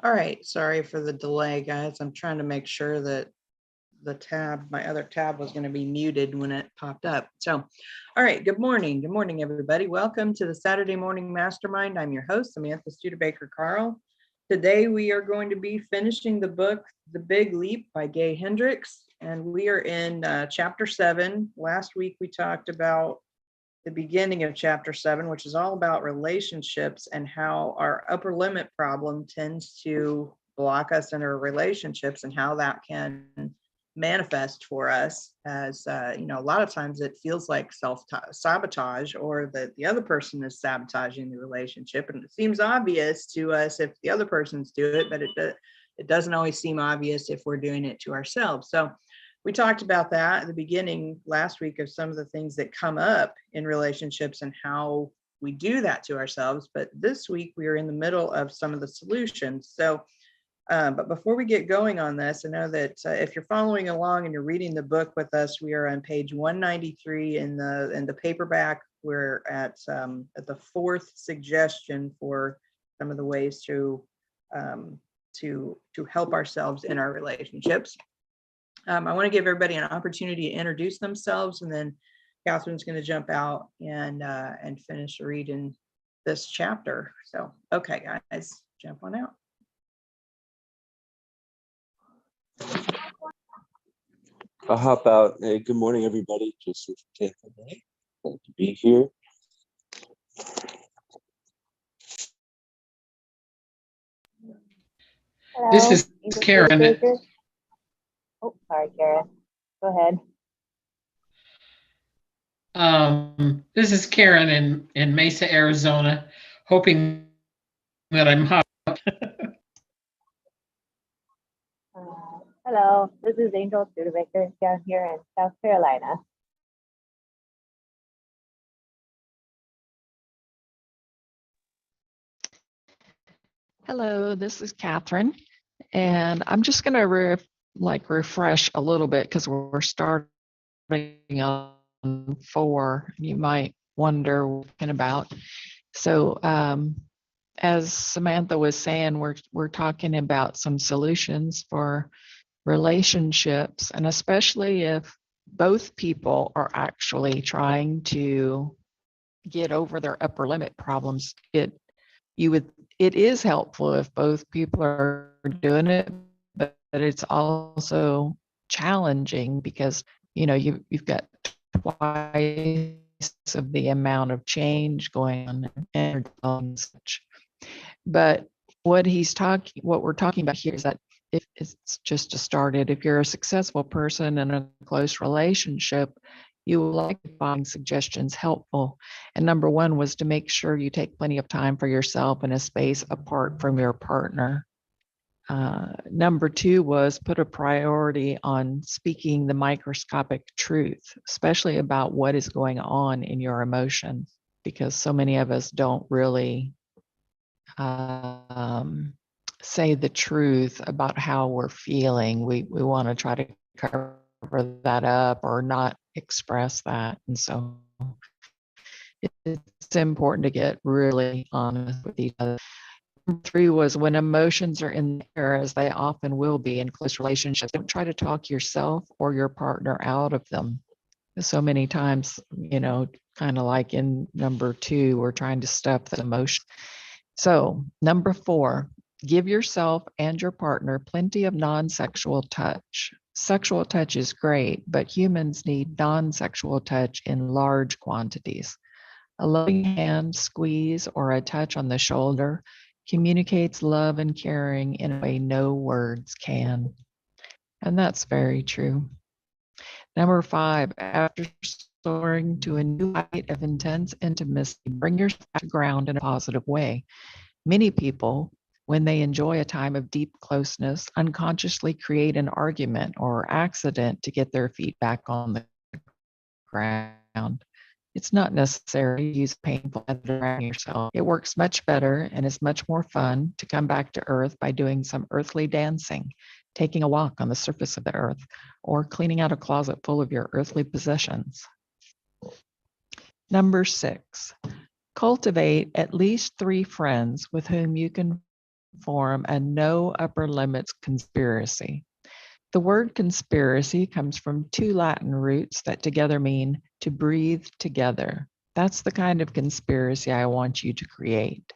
All right, sorry for the delay, guys. I'm trying to make sure that my other tab was going to be muted when it popped up. So, all right, good morning. Good morning, everybody. Welcome to the Saturday Morning Mastermind. I'm your host, Samantha Studebaker Carl. Today, we are going to be finishing the book, The Big Leap by Gay Hendricks, and we are in chapter 7. Last week, we talked about the beginning of chapter 7, which is all about relationships and how our upper limit problem tends to block us in our relationships and how that can manifest for us as, a lot of times it feels like self-sabotage, or that the other person is sabotaging the relationship. And it seems obvious to us if the other person's doing it, but it doesn't always seem obvious if we're doing it to ourselves. So we talked about that at the beginning last week of some of the things that come up in relationships and how we do that to ourselves. But this week we are in the middle of some of the solutions. So, but before we get going on this, I know that if you're following along and you're reading the book with us, we are on page 193 in the paperback. We're at the fourth suggestion for some of the ways to help ourselves in our relationships. I want to give everybody an opportunity to introduce themselves, and then Catherine's going to jump out and finish reading this chapter. So, okay, guys, jump on out. I'll hop out. Hey, good morning, everybody. Just take a minute. Glad to be here. Hello. This is Karen. Oh, sorry, Karen. Go ahead. This is Karen in Mesa, Arizona, hoping that I'm hot. Hello, this is Angel Studebaker down here in South Carolina. Hello, this is Katherine, and I'm just going to refresh a little bit because we're starting on 4. You might wonder what we're talking about. So, as Samantha was saying, we're talking about some solutions for relationships, and especially if both people are actually trying to get over their upper limit problems. It is helpful if both people are doing it, but it's also challenging because you've got twice of the amount of change going on and such. But what we're talking about here is that if it's just to start it, if you're a successful person in a close relationship, you will likely find suggestions helpful. And number 1 was to make sure you take plenty of time for yourself and a space apart from your partner. Number 2 was put a priority on speaking the microscopic truth, especially about what is going on in your emotions, because so many of us don't really say the truth about how we're feeling. We want to try to cover that up or not express that. And so it's important to get really honest with each other. Number 3 was when emotions are in there, as they often will be in close relationships, don't try to talk yourself or your partner out of them. So many times, kind of like in number 2, we're trying to stuff the emotion. So number 4, give yourself and your partner plenty of non-sexual touch. Sexual touch is great, but humans need non-sexual touch in large quantities. A loving hand, squeeze, or a touch on the shoulder communicates love and caring in a way no words can. And that's very true. Number 5, after soaring to a new height of intense intimacy, bring yourself to ground in a positive way. Many people, when they enjoy a time of deep closeness, unconsciously create an argument or accident to get their feet back on the ground. It's not necessary to use painful method around yourself. It works much better and is much more fun to come back to earth by doing some earthly dancing, taking a walk on the surface of the earth, or cleaning out a closet full of your earthly possessions. Number 6, cultivate at least 3 friends with whom you can form a no upper limits conspiracy. The word conspiracy comes from two Latin roots that together mean to breathe together. That's the kind of conspiracy I want you to create.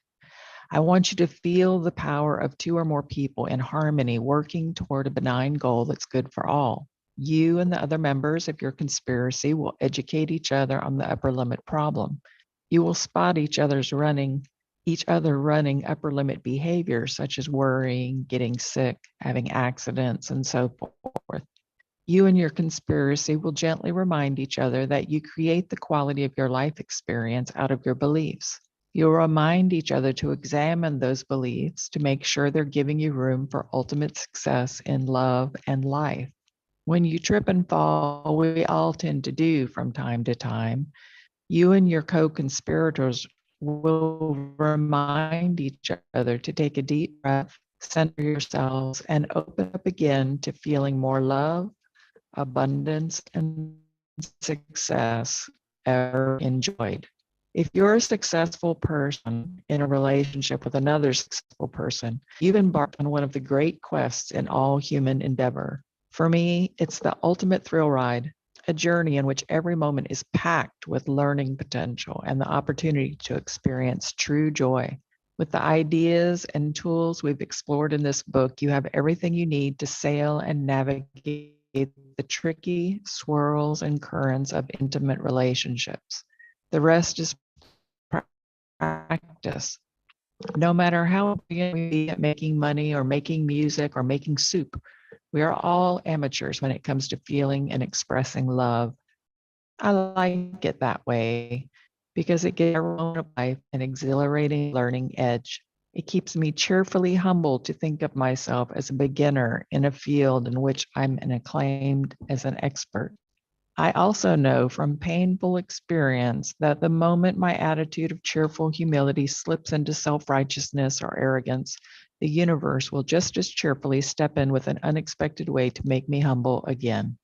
I want you to feel the power of two or more people in harmony working toward a benign goal that's good for all. You and the other members of your conspiracy will educate each other on the upper limit problem. You will spot each other running upper limit behaviors such as worrying, getting sick, having accidents, and so forth. You and your conspiracy will gently remind each other that you create the quality of your life experience out of your beliefs. You'll remind each other to examine those beliefs to make sure they're giving you room for ultimate success in love and life. When you trip and fall, we all tend to do from time to time, you and your co-conspirators will remind each other to take a deep breath, center yourselves, and open up again to feeling more love, abundance, and success ever enjoyed. If you're a successful person in a relationship with another successful person, you've embarked on one of the great quests in all human endeavor. For me, it's the ultimate thrill ride, a journey in which every moment is packed with learning potential and the opportunity to experience true joy. With the ideas and tools we've explored in this book, you have everything you need to sail and navigate the tricky swirls and currents of intimate relationships. The rest is practice. No matter how big we be at making money or making music or making soup, we are all amateurs when it comes to feeling and expressing love. I like it that way because it gives everyone of life an exhilarating learning edge. It keeps me cheerfully humbled to think of myself as a beginner in a field in which I'm acclaimed as an expert. I also know from painful experience that the moment my attitude of cheerful humility slips into self-righteousness or arrogance, the universe will just as cheerfully step in with an unexpected way to make me humble again.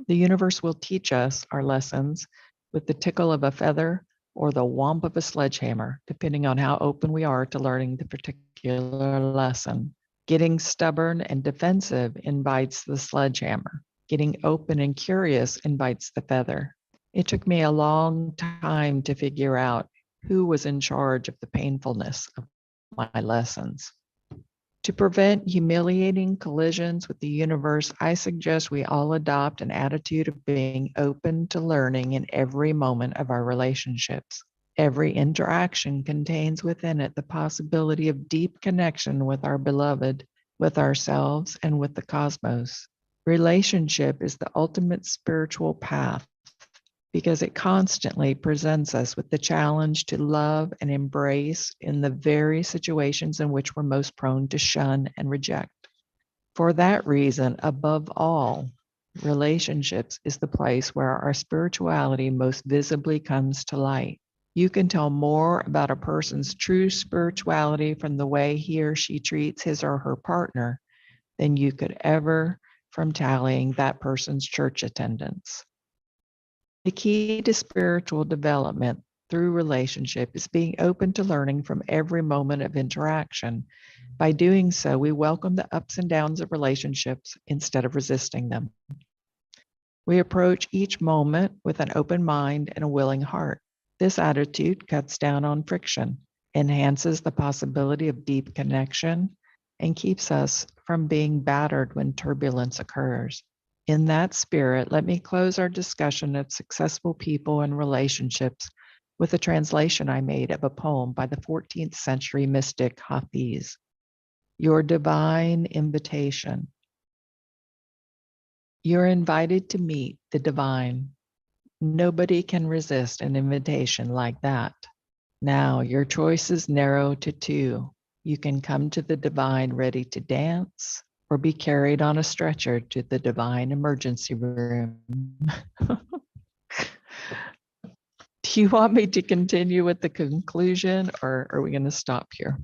The universe will teach us our lessons with the tickle of a feather or the whomp of a sledgehammer, depending on how open we are to learning the particular lesson. Getting stubborn and defensive invites the sledgehammer. Getting open and curious invites the feather. It took me a long time to figure out who was in charge of the painfulness of my lessons. To prevent humiliating collisions with the universe, I suggest we all adopt an attitude of being open to learning in every moment of our relationships. Every interaction contains within it the possibility of deep connection with our beloved, with ourselves, and with the cosmos. Relationship is the ultimate spiritual path because it constantly presents us with the challenge to love and embrace in the very situations in which we're most prone to shun and reject. For that reason, above all, relationships is the place where our spirituality most visibly comes to light. You can tell more about a person's true spirituality from the way he or she treats his or her partner than you could ever from tallying that person's church attendance. The key to spiritual development through relationship is being open to learning from every moment of interaction. By doing so, we welcome the ups and downs of relationships instead of resisting them. We approach each moment with an open mind and a willing heart. This attitude cuts down on friction, enhances the possibility of deep connection, and keeps us from being battered when turbulence occurs. In that spirit, let me close our discussion of successful people and relationships with a translation I made of a poem by the 14th century mystic Hafiz. Your divine invitation. You're invited to meet the divine. Nobody can resist an invitation like that. Now, your choice is narrow to two. You can come to the divine ready to dance or be carried on a stretcher to the divine emergency room. Do you want me to continue with the conclusion or are we going to stop here?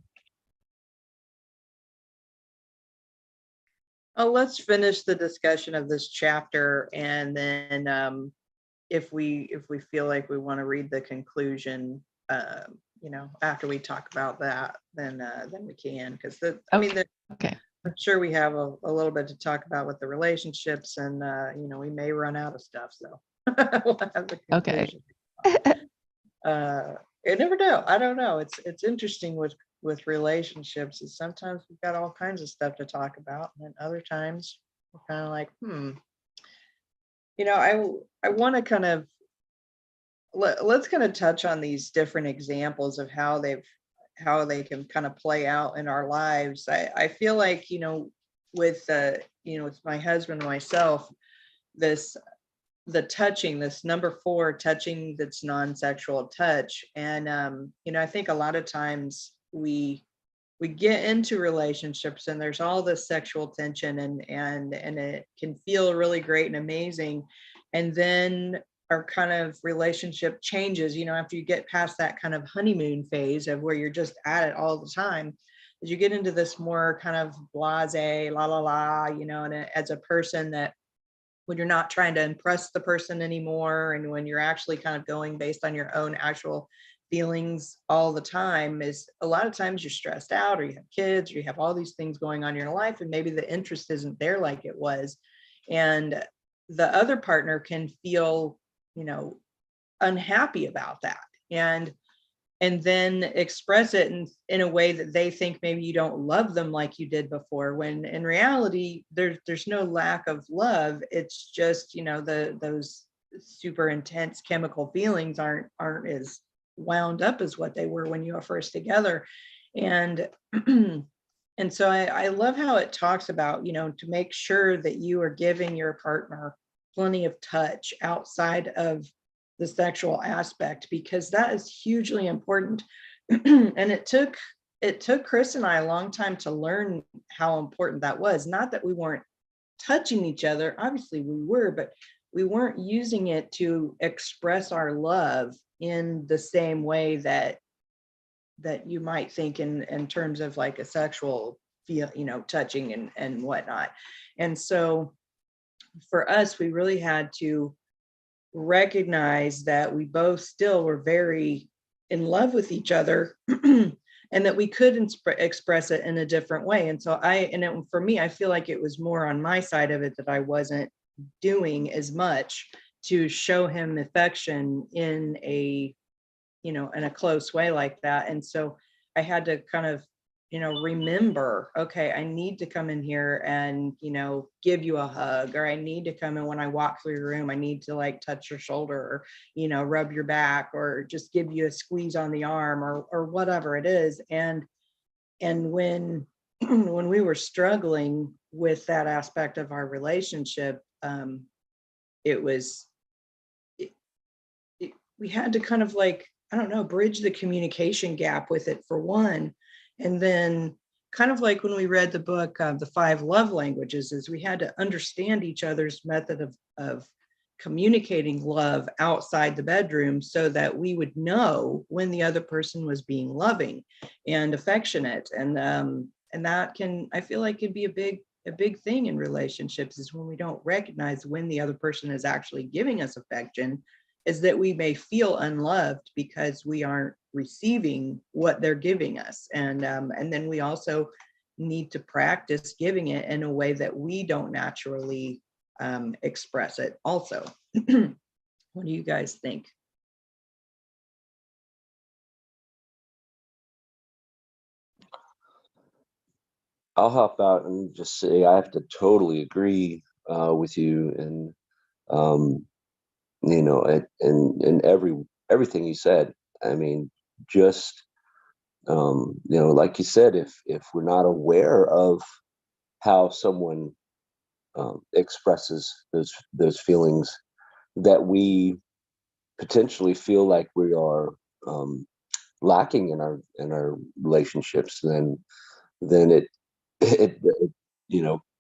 Oh, let's finish the discussion of this chapter, and then if we feel like we want to read the conclusion, after we talk about that, then we can, because I mean, Okay. I'm sure we have a little bit to talk about with the relationships, and we may run out of stuff, so we'll have the Okay. conclusion. You never know. I don't know. It's interesting with relationships, is sometimes we've got all kinds of stuff to talk about, and then other times we're kind of like, I want to kind of let's kind of touch on these different examples of how they can kind of play out in our lives. I feel like, with with my husband and myself, the touching, this number 4, touching that's non-sexual touch. And I think a lot of times we get into relationships and there's all this sexual tension, and it can feel really great and amazing. And then our kind of relationship changes, after you get past that kind of honeymoon phase of where you're just at it all the time, as you get into this more kind of blase, la la la, and as a person, that when you're not trying to impress the person anymore, and when you're actually kind of going based on your own actual feelings all the time, is a lot of times you're stressed out, or you have kids, or you have all these things going on in your life, and maybe the interest isn't there like it was. And the other partner can feel, unhappy about that. And then express it in a way that they think maybe you don't love them like you did before, when in reality there's no lack of love. It's just, those super intense chemical feelings aren't as wound up as what they were when you were first together. And and so I love how it talks about, to make sure that you are giving your partner plenty of touch outside of the sexual aspect, because that is hugely important. And it took Chris and I a long time to learn how important that was. Not that we weren't touching each other, obviously we were, but we weren't using it to express our love in the same way that you might think in terms of like a sexual feel, touching and whatnot. And so for us, we really had to recognize that we both still were very in love with each other, and that we could express it in a different way. And so for me, I feel like it was more on my side of it, that I wasn't doing as much to show him affection in a close way like that. And so I had to kind of remember, okay, I need to come in here and give you a hug, or I need to come in when I walk through your room, I need to like touch your shoulder, or rub your back, or just give you a squeeze on the arm, or whatever it is. And when when we were struggling with that aspect of our relationship, it was we had to kind of like, I don't know, bridge the communication gap with it, for one. And then kind of like when we read the book, The 5 Love Languages, is we had to understand each other's method of communicating love outside the bedroom, so that we would know when the other person was being loving and affectionate. And that can, I feel like, can be a big thing in relationships, is when we don't recognize when the other person is actually giving us affection, is that we may feel unloved because we aren't receiving what they're giving us. And then we also need to practice giving it in a way that we don't naturally express it also. What do you guys think? I'll hop out and just say I have to totally agree with you, and and everything you said. I mean, just like you said, if we're not aware of how someone expresses those feelings, that we potentially feel like we are lacking in our relationships, then it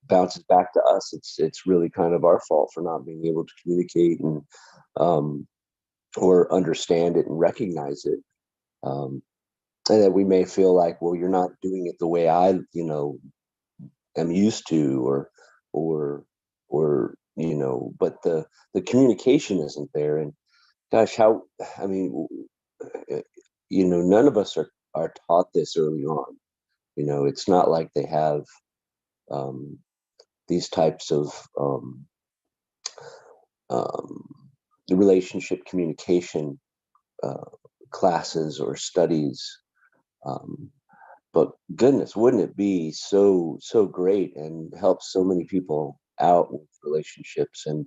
bounces back to us. It's really kind of our fault for not being able to communicate and or understand it and recognize it. And that we may feel like, well, you're not doing it the way I am used to, or but the communication isn't there. And gosh, I mean, none of us are taught this early on. It's not like they have these types of the relationship communication classes or studies. But goodness, wouldn't it be so great and help so many people out with relationships and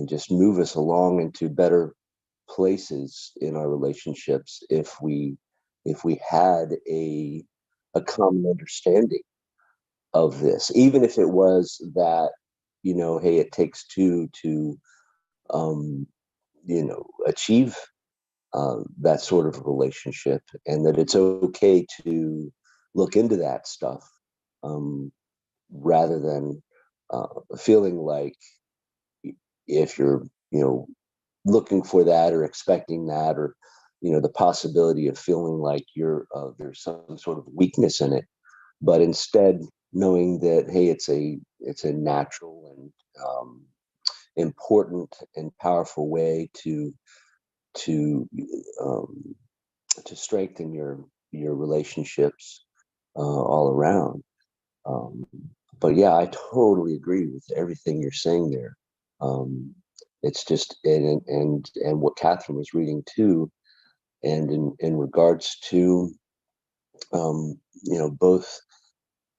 just move us along into better places in our relationships if we had a common understanding of this, even if it was that, hey, it takes two to achieve that sort of relationship, and that it's okay to look into that stuff, rather than feeling like if you're looking for that or expecting that, or the possibility of feeling like there's some sort of weakness in it, but instead knowing that, hey, it's a natural and important and powerful way to um, strengthen your relationships all around. But yeah, I totally agree with everything you're saying there. It's just and what Katherine was reading too, and in regards to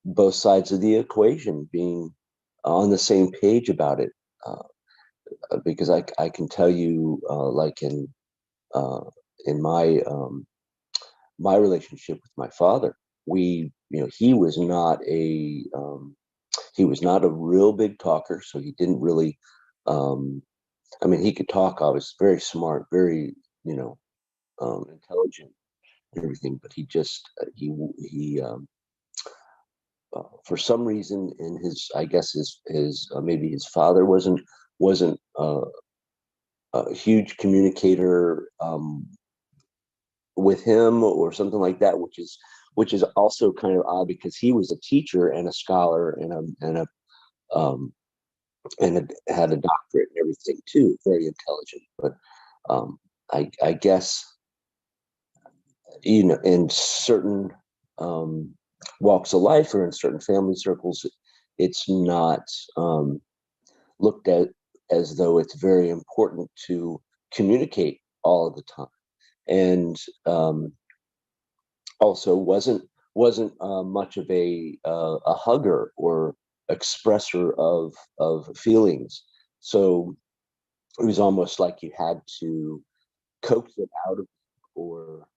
both sides of the equation being on the same page about it, because I can tell you, like in my relationship with my father, he was not a real big talker, so he didn't really, I mean, he could talk, I was very smart, very, intelligent and everything, but he just, for some reason in I guess his maybe his father wasn't a huge communicator with him or something like that, which is also kind of odd because he was a teacher and a scholar um, had a doctorate and everything too, very intelligent. But I guess in certain walks of life or in certain family circles, it's not looked at as though it's very important to communicate all of the time, and also wasn't much of a hugger or expresser of feelings. So it was almost like you had to coax it out of, or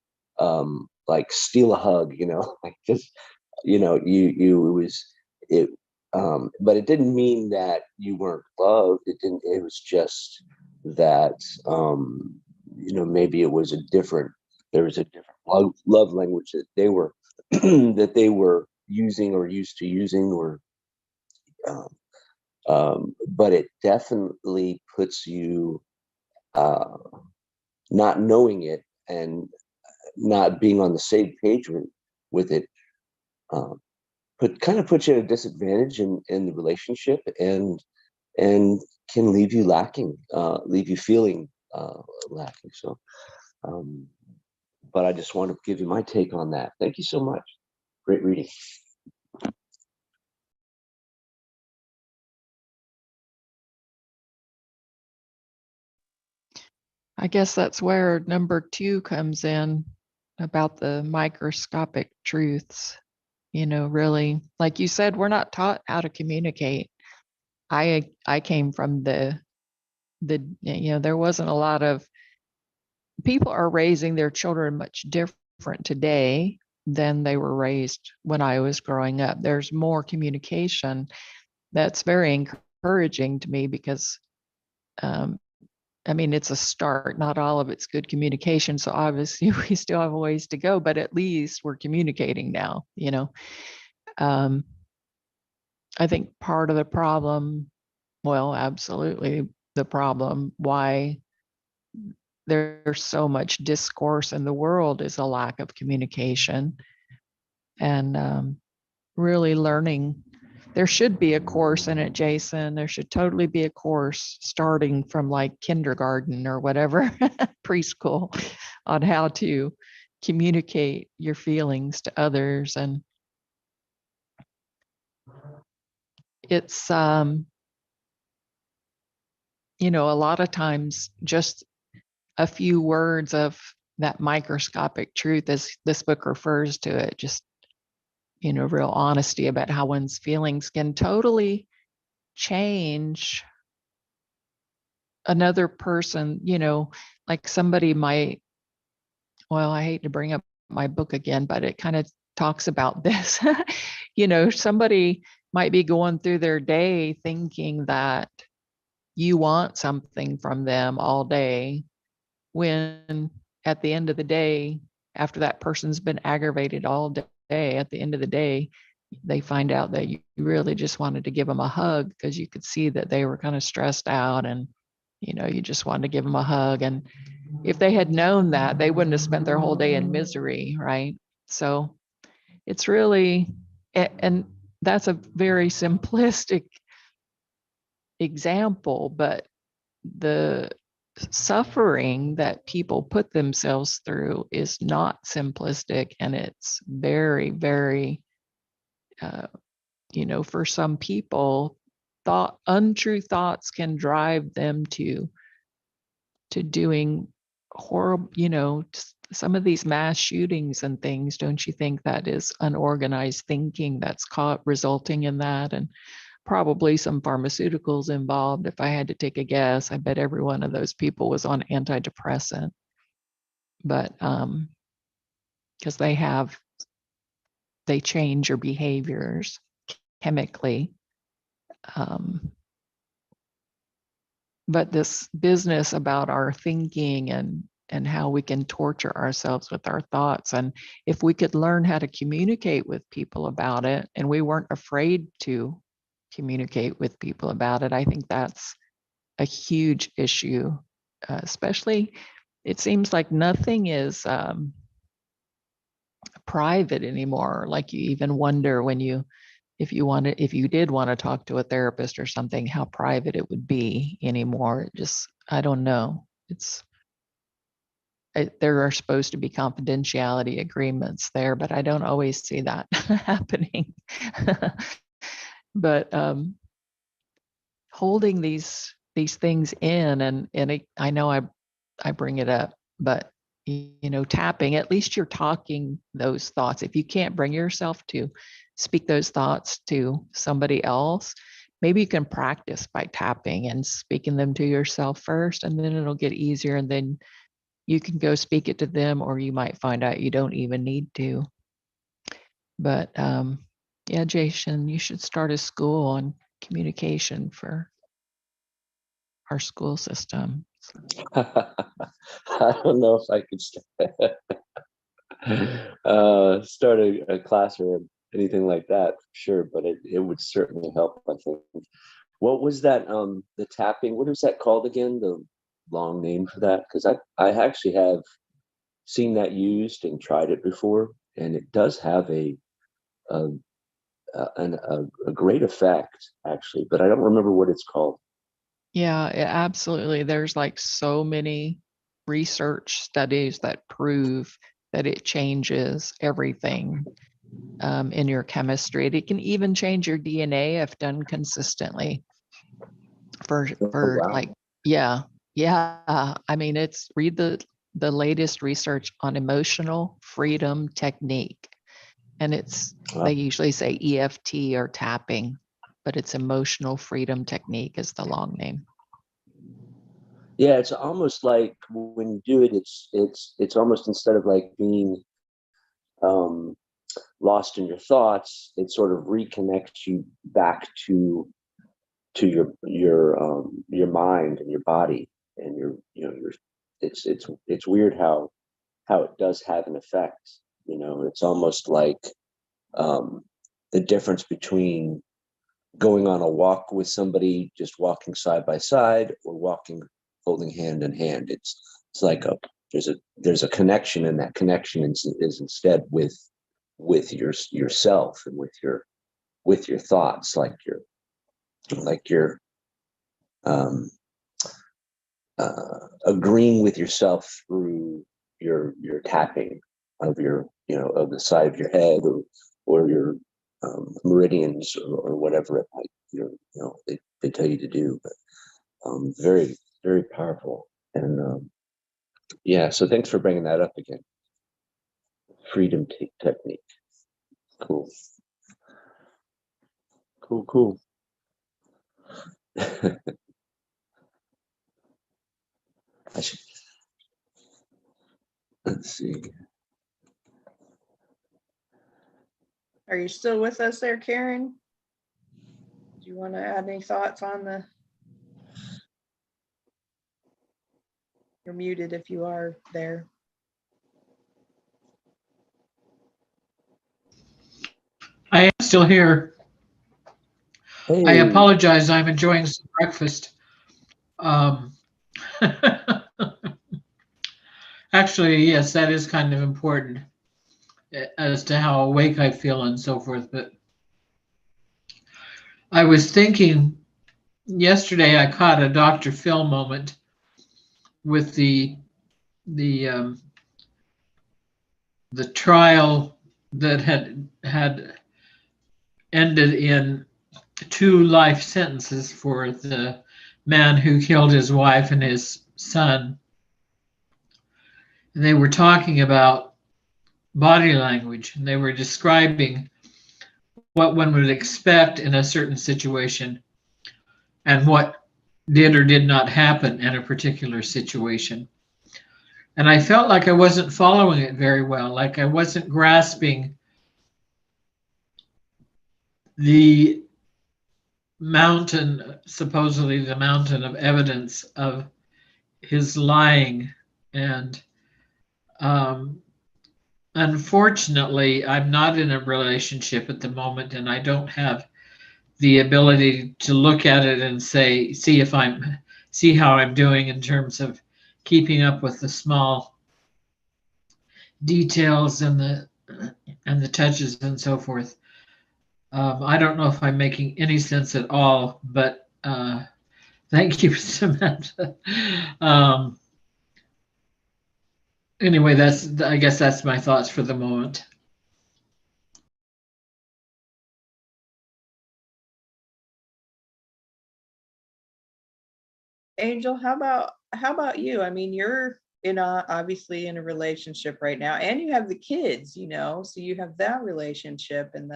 like steal a hug, like just, it was it. But it didn't mean that you weren't loved. It didn't. It was just that maybe it was there was a different love language that they were that they were using or used to using, or but it definitely puts you, not knowing it and not being on the same page with it, um, puts you at a disadvantage in the relationship, and can leave you lacking, leave you feeling lacking. So, but I just want to give you my take on that. Thank you so much. Great reading. I guess that's where number 2 comes in, about the microscopic truths. Really, like you said, we're not taught how to communicate. I came from the there wasn't a lot of, people are raising their children much different today than they were raised when I was growing up. There's more communication. That's very encouraging to me because, I mean, it's a start. Not all of it's good communication. So obviously we still have a ways to go, but at least we're communicating now, I think part of the problem, well, absolutely the problem, why there's so much discourse in the world, is a lack of communication. And really learning. There should be a course in it, Jason. There should totally be a course starting from like kindergarten or whatever, preschool, on how to communicate your feelings to others. And it's, you know, a lot of times just a few words of that microscopic truth, as this book refers to it, just, you know, real honesty about how one's feelings can totally change another person. You know, like somebody might, well, I hate to bring up my book again, but it kind of talks about this. You know, somebody might be going through their day thinking that you want something from them all day, when at the end of the day, after that person's been aggravated all day, at the end of the day, they find out that you really just wanted to give them a hug because you could see that they were kind of stressed out, and, you know, you just wanted to give them a hug. And if they had known that, they wouldn't have spent their whole day in misery, right? So it's really, and that's a very simplistic example, but the suffering that people put themselves through is not simplistic, and it's very, very, you know, for some people, untrue thoughts can drive them to doing horrible, you know, some of these mass shootings and things. Don't you think that is unorganized thinking that's resulting in that? And probably some pharmaceuticals involved. If I had to take a guess, I bet every one of those people was on antidepressant. But because they change your behaviors chemically. But this business about our thinking and how we can torture ourselves with our thoughts, and if we could learn how to communicate with people about it, and we weren't afraid to communicate with people about it, I think that's a huge issue. Especially, it seems like nothing is private anymore. Like, you even wonder when if you did want to talk to a therapist or something, how private it would be anymore. I don't know. There are supposed to be confidentiality agreements there, but I don't always see that happening. But holding these things in, and I know I bring it up, but, you know, tapping, at least you're talking those thoughts. If you can't bring yourself to speak those thoughts to somebody else, maybe you can practice by tapping and speaking them to yourself first, and then it'll get easier, and then you can go speak it to them, or you might find out you don't even need to. But yeah, Jason, you should start a school on communication for our school system. I don't know if I could start a class or anything like that, sure, but it would certainly help, I think. What was that? The tapping. What is that called again? The long name for that? Because I actually have seen that used and tried it before, and it does have a a great effect, actually, but I don't remember what it's called. Yeah, absolutely. There's like so many research studies that prove that it changes everything in your chemistry. It can even change your DNA if done consistently. For Wow. like, yeah. I mean, read the latest research on emotional freedom technique, and they usually say EFT or tapping, but it's emotional freedom technique is the long name. Yeah, it's almost like when you do it, it's almost, instead of like being um, lost in your thoughts, it sort of reconnects you back to your mind and your body and your it's weird how it does have an effect. You know, it's almost like the difference between going on a walk with somebody, just walking side by side, or walking holding hand in hand. It's like there's a connection, and that connection is instead with yourself, and with your thoughts, like you're um, agreeing with yourself through your tapping of your, of the side of your head, or your meridians, or whatever it might, they tell you to do. But very, very powerful. And yeah, so thanks for bringing that up again. Freedom technique. Cool. Cool. I should, let's see. Are you still with us there, Karen? Do you want to add any thoughts on the? You're muted if you are there. I am still here. Hey. I apologize. I'm enjoying some breakfast. Actually, yes, that is kind of important as to how awake I feel and so forth. But I was thinking yesterday, I caught a Dr. Phil moment with the trial that had ended in 2 life sentences for the man who killed his wife and his son. And they were talking about body language, and they were describing what one would expect in a certain situation and what did or did not happen in a particular situation. And I felt like I wasn't following it very well, like I wasn't grasping the mountain, supposedly the mountain of evidence of his lying. And unfortunately, I'm not in a relationship at the moment, and I don't have the ability to look at it and see how I'm doing in terms of keeping up with the small details and the touches and so forth. I don't know if I'm making any sense at all, but thank you, Samantha. Anyway, I guess that's my thoughts for the moment. Angel, how about you? I mean, you're obviously in a relationship right now, and you have the kids, so you have that relationship, and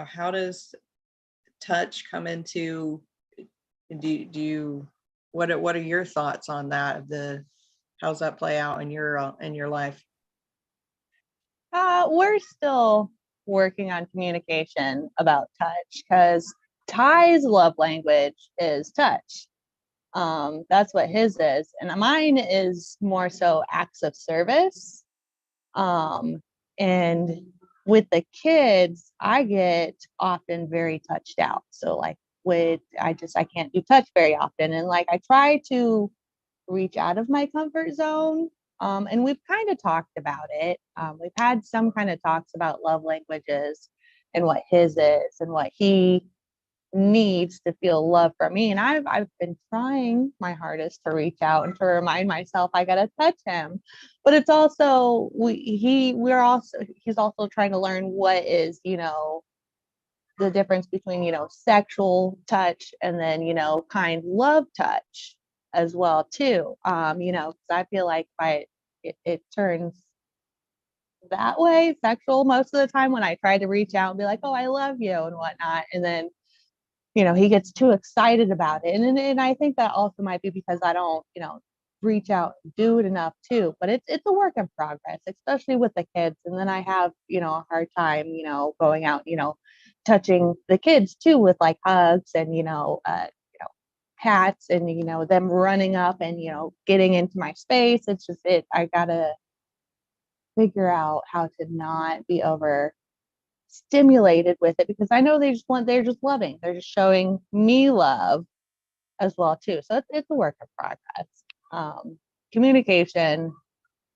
how does touch come into? Do you what are your thoughts on that? How's that play out in your life? We're still working on communication about touch, because Ty's love language is touch. That's what his is, and mine is more so acts of service. And with the kids, I get often very touched out. So like I can't do touch very often, and like I try to reach out of my comfort zone. And we've kind of talked about it. We've had some kind of talks about love languages and what his is and what he needs to feel love from me. And I've been trying my hardest to reach out and to remind myself I gotta touch him. But it's also he's also trying to learn what is, the difference between, sexual touch and then, kind love touch as well too. Because I feel like it turns that way sexual most of the time when I try to reach out and be like, oh, I love you and whatnot. And then he gets too excited about it. And I think that also might be because I don't, reach out and do it enough too. But it's a work in progress, especially with the kids. And then I have, a hard time, going out, touching the kids too with like hugs and, pats and, them running up and, getting into my space. It's just I gotta figure out how to not be over stimulated with it, because I know they're just loving. They're just showing me love as well too. So it's a work in progress. Communication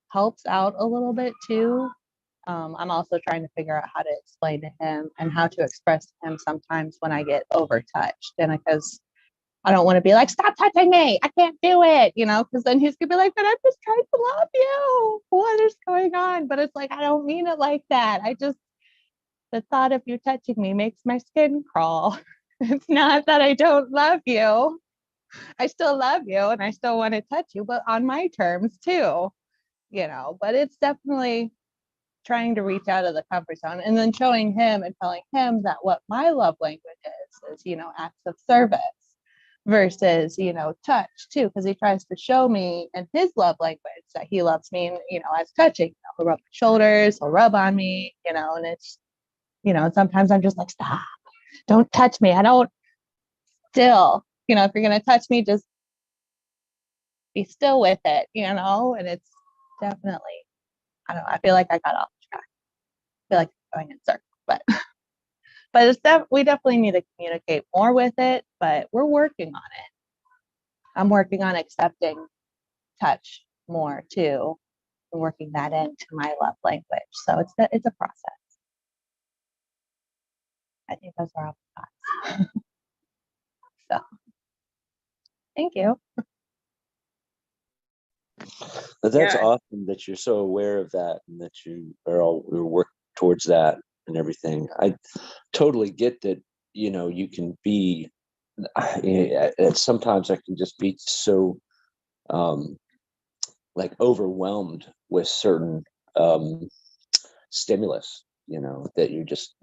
helps out a little bit too. I'm also trying to figure out how to explain to him and how to express to him sometimes when I get overtouched, and because I don't want to be like, stop touching me. I can't do it, because then he's going to be like, but I'm just trying to love you. What is going on? But it's like, I don't mean it like that. The thought of you touching me makes my skin crawl. It's not that I don't love you. I still love you and I still want to touch you, but on my terms too, but it's definitely trying to reach out of the comfort zone and then showing him and telling him that what my love language is, acts of service versus, touch too, because he tries to show me in his love language that he loves me, and, as touching, he'll rub my shoulders, he'll rub on me, and it's, sometimes I'm just like, stop, don't touch me. I don't still, if you're going to touch me, just be still with it, and it's definitely, I don't know, I feel like I got off track. I feel like I'm going in circles, but it's we definitely need to communicate more with it, but we're working on it. I'm working on accepting touch more too, and working that into my love language. So it's a process. I think those are all thoughts. So thank you. But that's Yeah. awesome that you're so aware of that and that you are all work towards that and everything. I totally get that, you can be, sometimes I can just be so like overwhelmed with certain stimulus, that you just,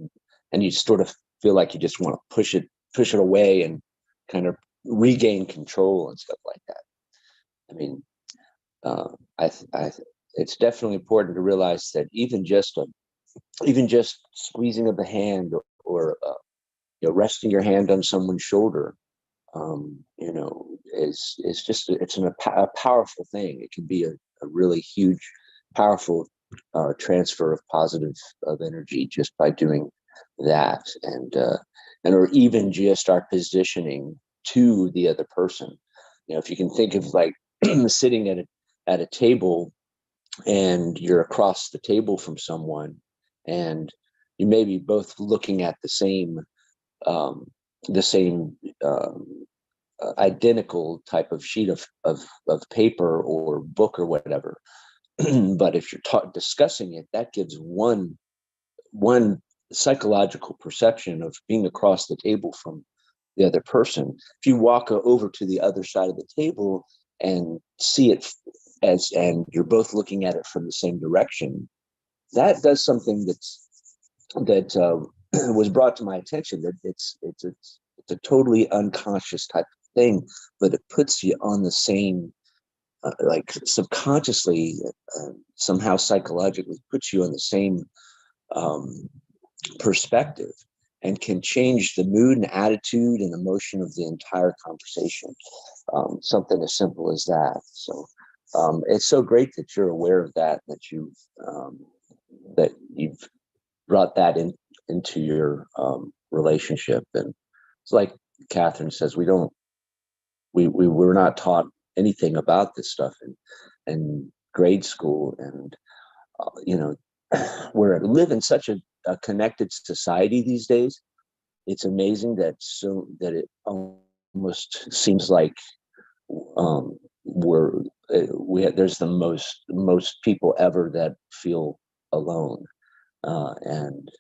and you sort of feel like you just want to push it away and kind of regain control and stuff like that. I mean, it's definitely important to realize that even just squeezing of the hand or resting your hand on someone's shoulder, is just, it's a powerful thing. It can be a really huge, powerful transfer of positive of energy just by doing that, and or even just our positioning to the other person. If you can think of like sitting at a table and you're across the table from someone and you may be both looking at the same um, identical type of sheet of paper or book or whatever. But if you're discussing it, that gives one psychological perception of being across the table from the other person. If you walk over to the other side of the table and see it and you're both looking at it from the same direction, that does something that was brought to my attention, that it's a totally unconscious type of thing, but it puts you on the same, like subconsciously, somehow psychologically puts you on the same perspective, and can change the mood and attitude and emotion of the entire conversation. Something as simple as that. So it's so great that you're aware of that, that you've brought that into your relationship. And it's like Katherine says, we were not taught anything about this stuff in grade school, and we live in such a connected society these days. It's amazing that it almost seems like there's the most people ever that feel alone, and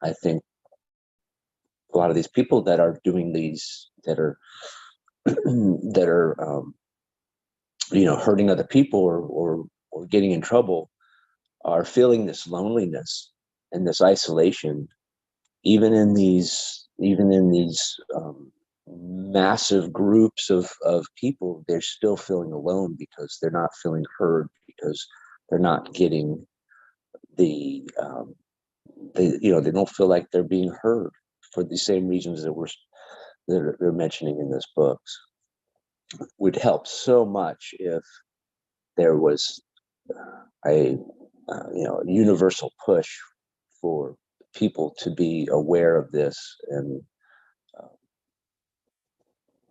I think a lot of these people that are doing these, that are hurting other people or getting in trouble, are feeling this loneliness and this isolation, even in these massive groups of people. They're still feeling alone because they're not feeling heard, because they're not getting they don't feel like they're being heard for the same reasons that they're mentioning in this books. Would help so much if there was a universal push for people to be aware of this, and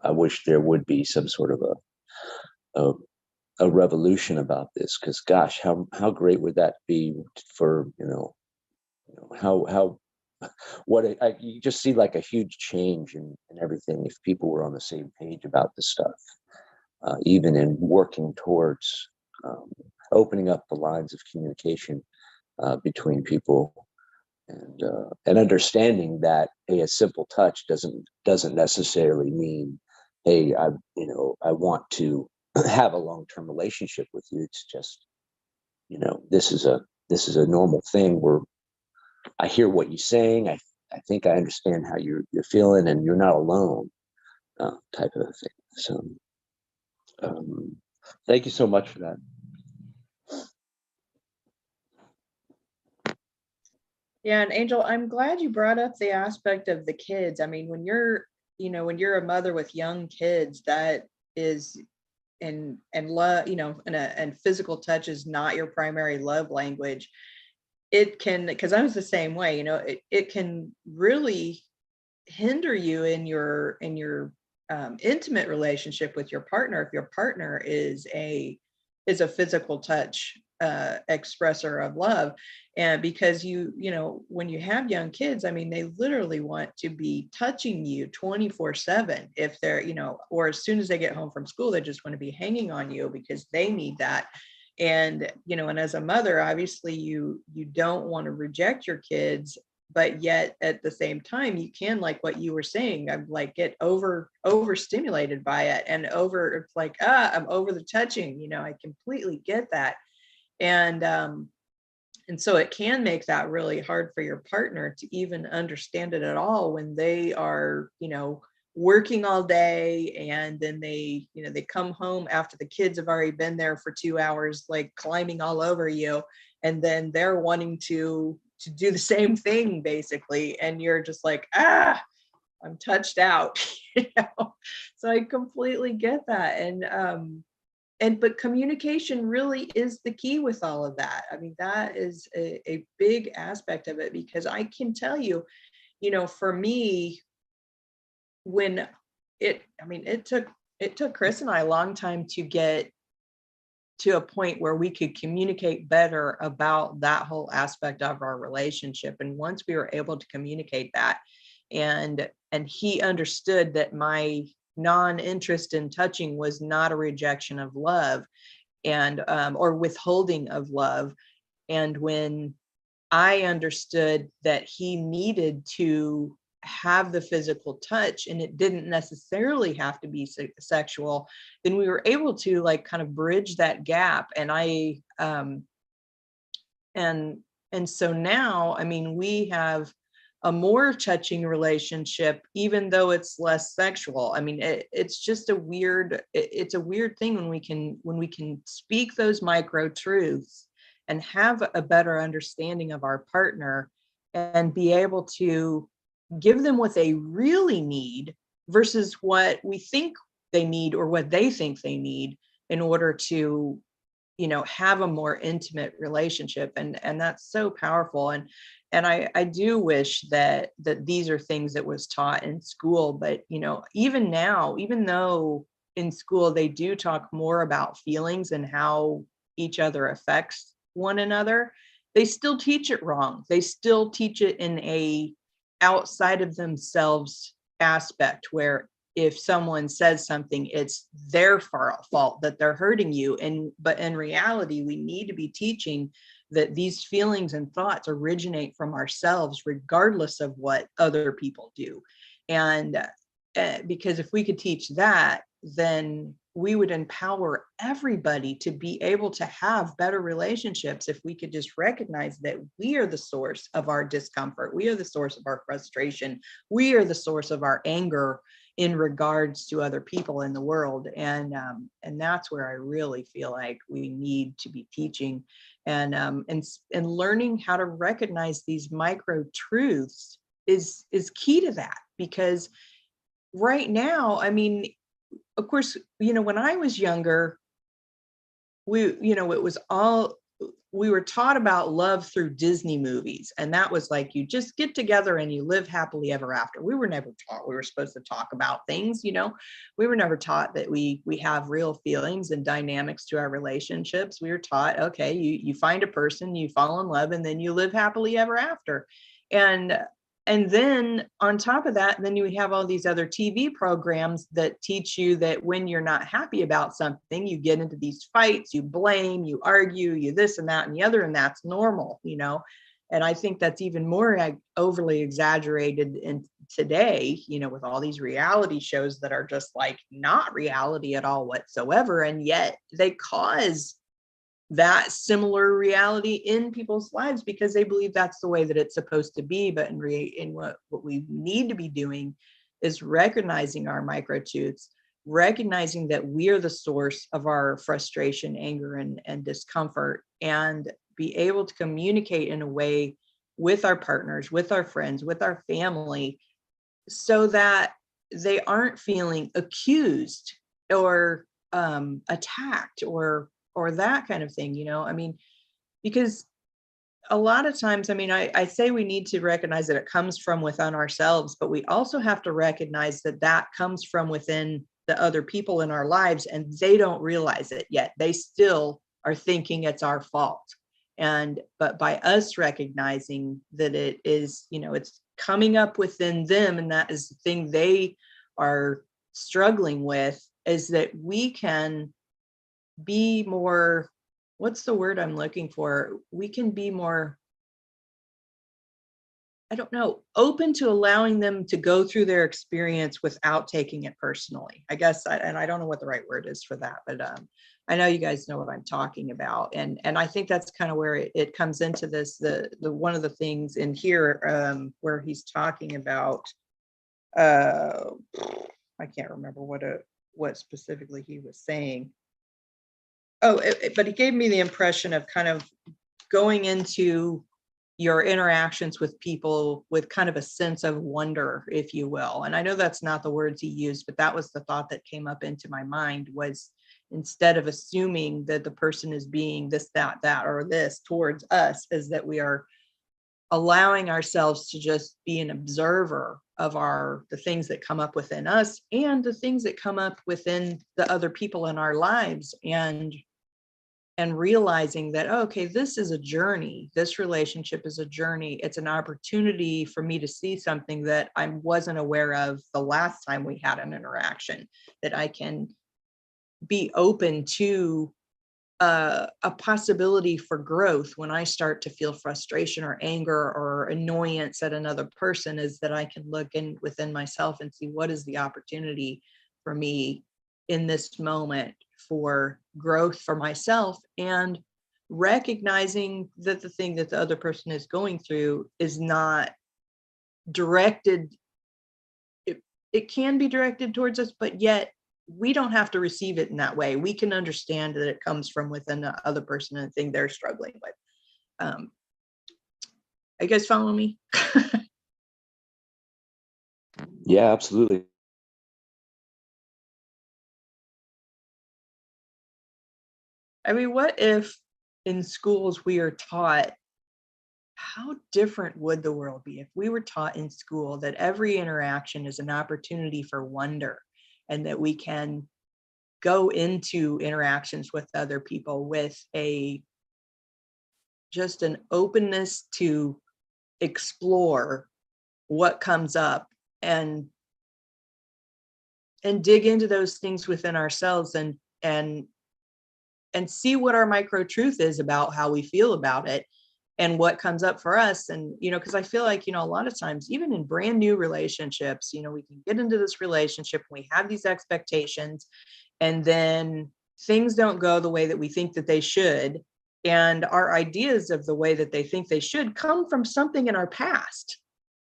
I wish there would be some sort of a revolution about this, because gosh, how great would that be for how you just see like a huge change in everything if people were on the same page about this stuff, even in working towards opening up the lines of communication between people, and understanding that, hey, a simple touch doesn't necessarily mean, hey, I want to have a long-term relationship with you. It's just, this is a normal thing where I hear what you're saying. I think I understand how you're feeling, and you're not alone, type of thing. So, thank you so much for that. Yeah, and Angel, I'm glad you brought up the aspect of the kids. I mean, when you're a mother with young kids, that is, and love, and physical touch is not your primary love language. It can, because I was the same way, it can really hinder you in your intimate relationship with your partner if your partner is a physical touch expresser of love. And because when you have young kids, I mean, they literally want to be touching you 24/7 if they're, or as soon as they get home from school, they just want to be hanging on you because they need that. And and as a mother, obviously you don't want to reject your kids, but yet at the same time you can, like what you were saying, I'm like, get overstimulated by it, and it's like, I'm over the touching, I completely get that. And so it can make that really hard for your partner to even understand it at all when they are, working all day, and then they come home after the kids have already been there for 2 hours, like climbing all over you, and then they're wanting to do the same thing basically, and you're just like, I'm touched out. So I completely get that. But communication really is the key with all of that. I mean, that is a big aspect of it, because I can tell you, for me, when it took Chris and I a long time to get to a point where we could communicate better about that whole aspect of our relationship. And once we were able to communicate that, and he understood that my non-interest in touching was not a rejection of love, and or withholding of love. And when I understood that he needed to have the physical touch, and it didn't necessarily have to be sexual, then we were able to like kind of bridge that gap. And and so now, I mean, we have a more touching relationship, even though it's less sexual. I mean, it's just it's a weird thing when we can speak those micro truths and have a better understanding of our partner, and be able to give them what they really need versus what we think they need or what they think they need in order to have a more intimate relationship. And that's so powerful. And I do wish that these are things that was taught in school. But even now, even though in school they do talk more about feelings and how each other affects one another, they still teach it wrong. They still teach it in a outside of themselves aspect, where if someone says something, it's their fault that they're hurting you. But in reality, we need to be teaching that these feelings and thoughts originate from ourselves, regardless of what other people do. And because if we could teach that, then we would empower everybody to be able to have better relationships. If we could just recognize that we are the source of our discomfort, we are the source of our frustration, we are the source of our anger in regards to other people in the world. And that's where I really feel like we need to be teaching and learning how to recognize these micro truths is key to that. Because right now, I mean, of course, when I was younger, it was all, we were taught about love through Disney movies. And that was like, you just get together and you live happily ever after. We were never taught we were supposed to talk about things, we were never taught that we have real feelings and dynamics to our relationships. We were taught, okay, you find a person, you fall in love, and then you live happily ever after. And And then on top of that, then you have all these other TV programs that teach you that when you're not happy about something, you get into these fights, you blame, you argue, you this and that and the other, and that's normal, you know. And I think that's even more overly exaggerated in today, you know, with all these reality shows that are just like not reality at all whatsoever. And yet they cause that similar reality in people's lives because they believe that's the way that it's supposed to be. But in what we need to be doing is recognizing our micro truths, recognizing that we are the source of our frustration, anger, and discomfort, and be able to communicate in a way with our partners, with our friends, with our family, so that they aren't feeling accused or attacked or that kind of thing, you know. I mean, because a lot of times, I mean, I say we need to recognize that it comes from within ourselves, but we also have to recognize that that comes from within the other people in our lives, and they don't realize it yet. They still are thinking it's our fault. But by us recognizing that it is, you know, it's coming up within them, and that is the thing they are struggling with, is that we can be more, what's the word I'm looking for? We can be more, I don't know, open to allowing them to go through their experience without taking it personally, I guess. And I don't know what the right word is for that, but I know you guys know what I'm talking about. And I think that's kind of where it comes into this, the one of the things in here where he's talking about, I can't remember what specifically he was saying. But he gave me the impression of kind of going into your interactions with people with kind of a sense of wonder, if you will. And I know that's not the words he used, but that was the thought that came up into my mind, was instead of assuming that the person is being this, that, or this towards us, is that we are allowing ourselves to just be an observer of the things that come up within us and the things that come up within the other people in our lives, and realizing that, okay, this is a journey. This relationship is a journey. It's an opportunity for me to see something that I wasn't aware of the last time we had an interaction, that I can be open to a possibility for growth when I start to feel frustration or anger or annoyance at another person, is that I can look within myself and see what is the opportunity for me in this moment for growth for myself, and recognizing that the thing that the other person is going through is not directed. It can be directed towards us, but yet we don't have to receive it in that way. We can understand that it comes from within the other person and the thing they're struggling with. Are you guys following me? Yeah, absolutely. I mean, what if in schools we are taught, how different would the world be if we were taught in school that every interaction is an opportunity for wonder, and that we can go into interactions with other people with just an openness to explore what comes up, and dig into those things within ourselves, and see what our micro truth is about how we feel about it and what comes up for us. And, you know, because I feel like, you know, a lot of times, even in brand new relationships, you know, we can get into this relationship, we have these expectations, and then things don't go the way that we think that they should. And our ideas of the way that they think they should come from something in our past.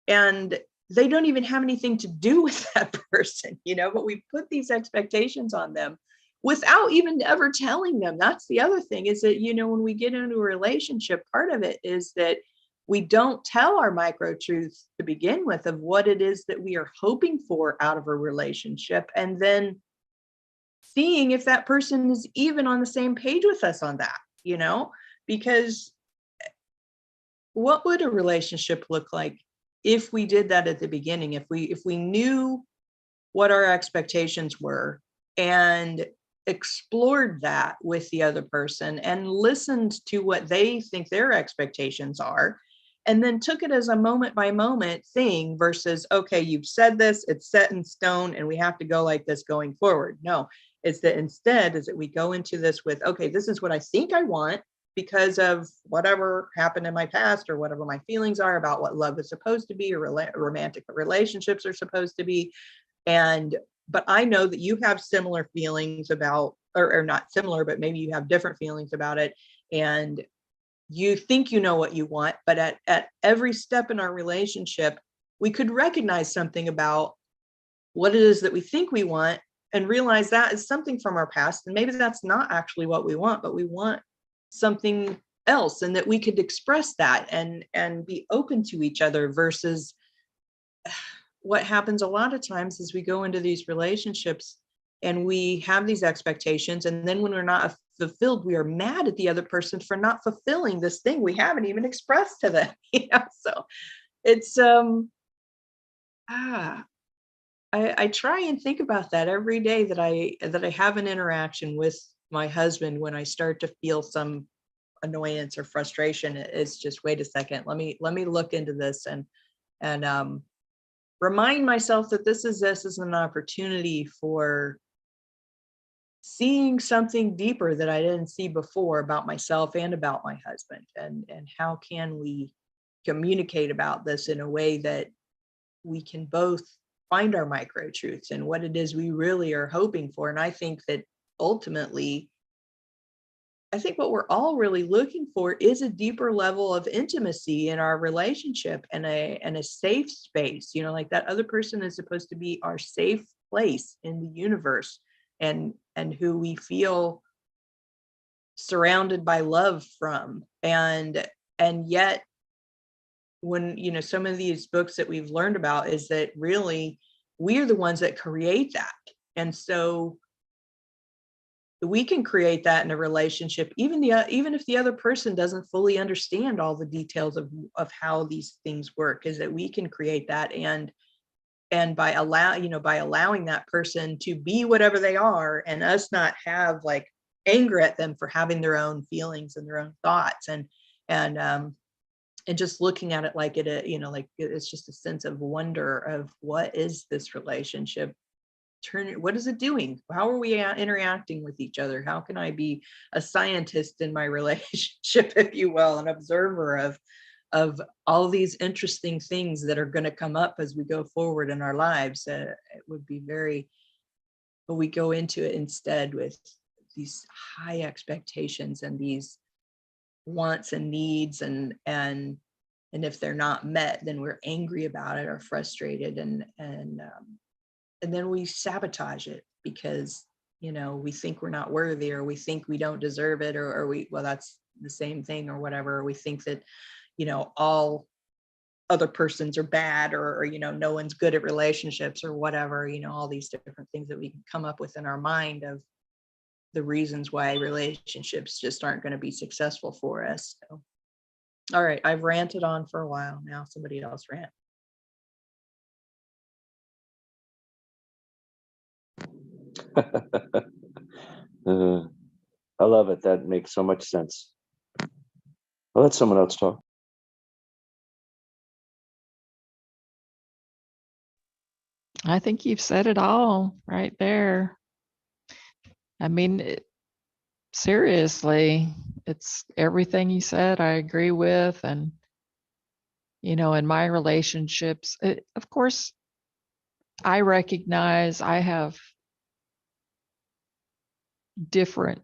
And they don't even have anything to do with that person, you know, but we put these expectations on them without even ever telling them. That's the other thing, is that, you know, when we get into a relationship, part of it is that we don't tell our micro truths to begin with of what it is that we are hoping for out of a relationship, and then seeing if that person is even on the same page with us on that, you know, because what would a relationship look like if we did that at the beginning? If we knew what our expectations were and explored that with the other person and listened to what they think their expectations are, and then took it as a moment by moment thing versus, okay, you've said this, it's set in stone and we have to go like this going forward. No, it's that instead is that we go into this with, okay, this is what I think I want because of whatever happened in my past or whatever my feelings are about what love is supposed to be or romantic relationships are supposed to be. But I know that you have similar feelings about, or not similar, but maybe you have different feelings about it. And you think you know what you want, but at every step in our relationship, we could recognize something about what it is that we think we want and realize that is something from our past. And maybe that's not actually what we want, but we want something else, and that we could express that and be open to each other versus what happens a lot of times is we go into these relationships and we have these expectations. And then when we're not fulfilled, we are mad at the other person for not fulfilling this thing we haven't even expressed to them. So it's, I try and think about that every day that I have an interaction with my husband. When I start to feel some annoyance or frustration, it's just, wait a second, let me look into this and remind myself that this is an opportunity for seeing something deeper that I didn't see before about myself and about my husband. And how can we communicate about this in a way that we can both find our micro truths and what it is we really are hoping for. And I think that ultimately, I think what we're all really looking for is a deeper level of intimacy in our relationship and a safe space, like that other person is supposed to be our safe place in the universe and who we feel surrounded by love from. And yet when, some of these books that we've learned about is that really we're the ones that create that. And so we can create that in a relationship, even if the other person doesn't fully understand all the details of how these things work, is that we can create that. And by allowing that person to be whatever they are and us not have like anger at them for having their own feelings and their own thoughts and just looking at it like like it's just a sense of wonder of what is this relationship? What is it doing? How are we interacting with each other? How can I be a scientist in my relationship, if you will, an observer of all these interesting things that are going to come up as we go forward in our lives? It would be but we go into it instead with these high expectations and these wants and needs, and if they're not met, then we're angry about it or frustrated, and then we sabotage it because we think we're not worthy, or we think we don't deserve it, or that's the same thing, or whatever. Or we think that all other persons are bad, or no one's good at relationships, or whatever. All these different things that we can come up with in our mind of the reasons why relationships just aren't going to be successful for us. So, all right, I've ranted on for a while now. Somebody else rant. I love it. That makes so much sense. I'll let someone else talk. I think you've said it all right there. I mean, seriously, it's everything you said I agree with. And, in my relationships, of course, I recognize I have different,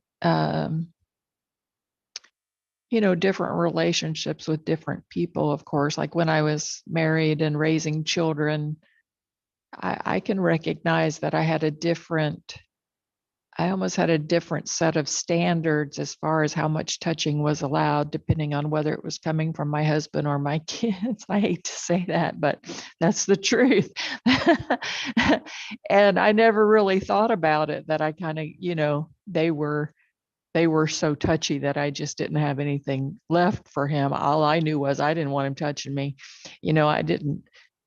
different relationships with different people, of course. Like when I was married and raising children, I can recognize that I almost had a different set of standards as far as how much touching was allowed, depending on whether it was coming from my husband or my kids. I hate to say that, but that's the truth. And I never really thought about it, that I kind of, they were so touchy that I just didn't have anything left for him. All I knew was I didn't want him touching me.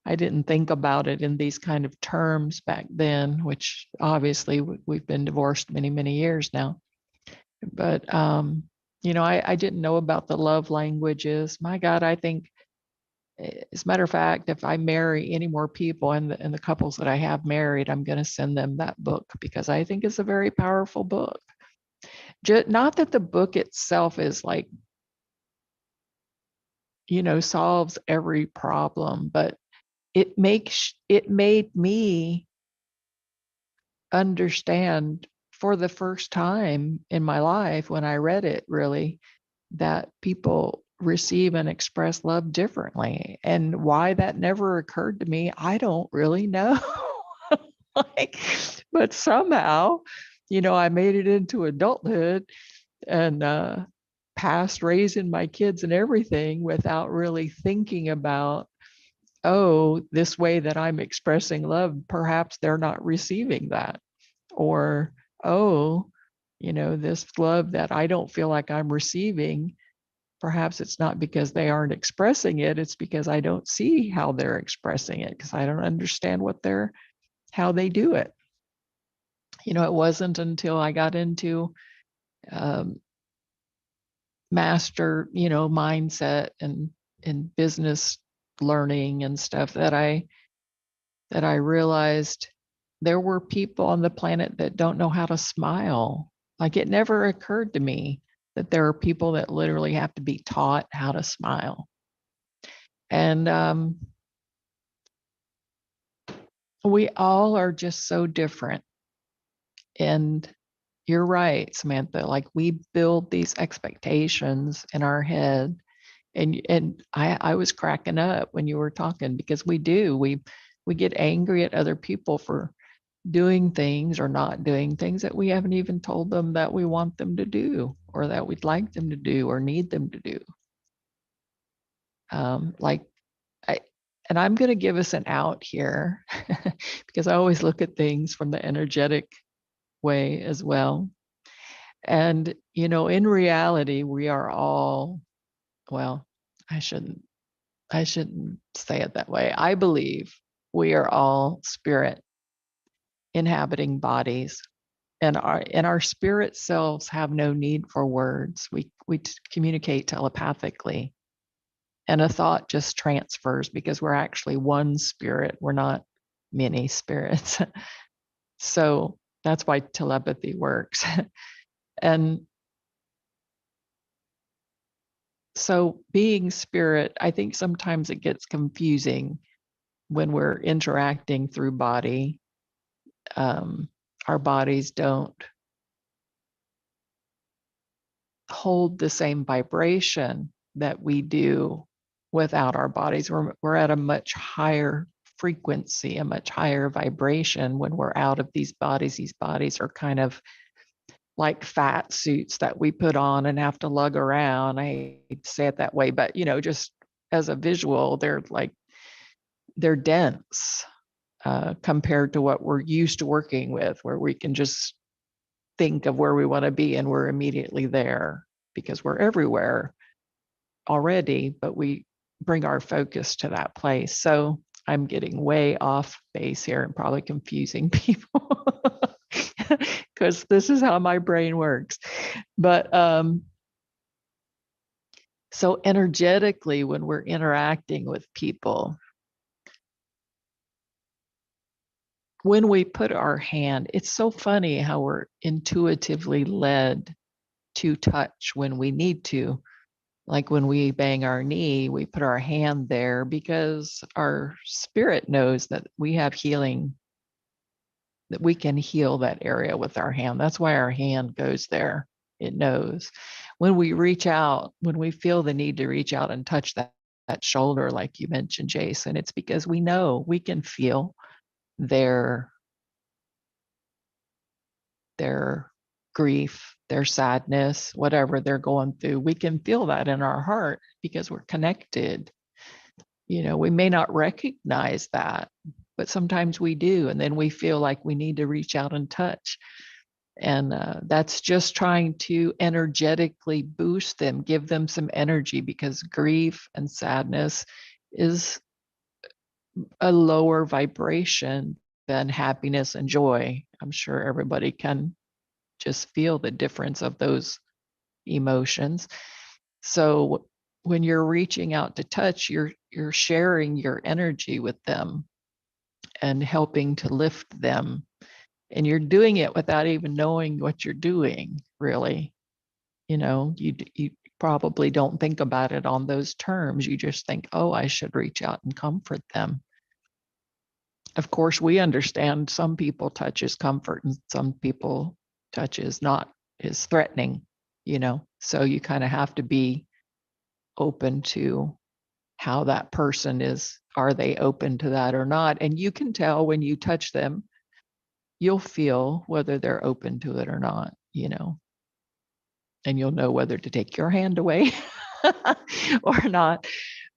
I didn't think about it in these kind of terms back then, which obviously we've been divorced many, many years now. But, I didn't know about the love languages. My God, I think As a matter of fact, if I marry any more people and the couples that I have married, I'm going to send them that book because I think it's a very powerful book. Not that the book itself is like, solves every problem, but it made me understand for the first time in my life when I read it, really, that people receive and express love differently. And why that never occurred to me, I don't really know. But somehow, I made it into adulthood and past raising my kids and everything without really thinking about, oh, this way that I'm expressing love, perhaps they're not receiving that. Or, oh, this love that I don't feel like I'm receiving, perhaps it's not because they aren't expressing it, it's because I don't see how they're expressing it, because I don't understand how they do it. It wasn't until I got into master, mindset and business learning and stuff that I realized there were people on the planet that don't know how to smile. Like, it never occurred to me that there are people that literally have to be taught how to smile. And we all are just so different. And you're right, Samantha, like, we build these expectations in our head. And I was cracking up when you were talking, because we get angry at other people for doing things or not doing things that we haven't even told them that we want them to do, or that we'd like them to do, or need them to do. And I'm going to give us an out here because I always look at things from the energetic way as well. And, in reality, we are all, well, I shouldn't say it that way. I believe we are all spirit inhabiting bodies, and our spirit selves have no need for words. We communicate telepathically, and a thought just transfers because we're actually one spirit. We're not many spirits. So that's why telepathy works. And so being spirit, I think sometimes it gets confusing when we're interacting through body. Our bodies don't hold the same vibration that we do without our bodies. We're at a much higher frequency, a much higher vibration when we're out of these bodies. These bodies are kind of like fat suits that we put on and have to lug around. I hate to say it that way, but just as a visual, they're dense compared to what we're used to working with, where we can just think of where we want to be and we're immediately there because we're everywhere already, but we bring our focus to that place. So I'm getting way off base here and probably confusing people because this is how my brain works. But so energetically, when we're interacting with people, when we put our hand, it's so funny how we're intuitively led to touch when we need to. Like when we bang our knee, we put our hand there because our spirit knows that we have healing, that we can heal that area with our hand. That's why our hand goes there. It knows. When we reach out, when we feel the need to reach out and touch that shoulder, like you mentioned, Jason, it's because we know we can feel their grief, their sadness, whatever they're going through. We can feel that in our heart because we're connected. We may not recognize that, but sometimes we do. And then we feel like we need to reach out and touch. And that's just trying to energetically boost them, give them some energy, because grief and sadness is a lower vibration than happiness and joy. I'm sure everybody can just feel the difference of those emotions. So when you're reaching out to touch, you're sharing your energy with them and helping to lift them. And you're doing it without even knowing what you're doing, really. You probably don't think about it on those terms. You just think, oh, I should reach out and comfort them. Of course, we understand some people touch is comfort and some people touch is not, is threatening, so you kind of have to be open to how that person is. Are they open to that or not? And you can tell when you touch them, you'll feel whether they're open to it or not, and you'll know whether to take your hand away or not.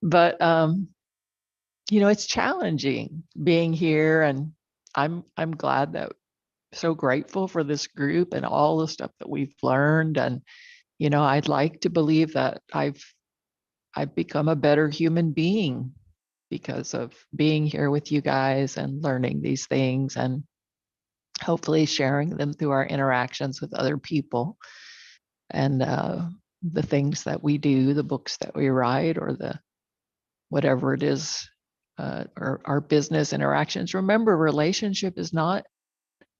But, it's challenging being here, and I'm glad that, so grateful for this group and all the stuff that we've learned. And, I'd like to believe that I've become a better human being because of being here with you guys and learning these things, and hopefully sharing them through our interactions with other people, and the things that we do, the books that we write, or the whatever it is, or our business interactions. Remember, relationship is not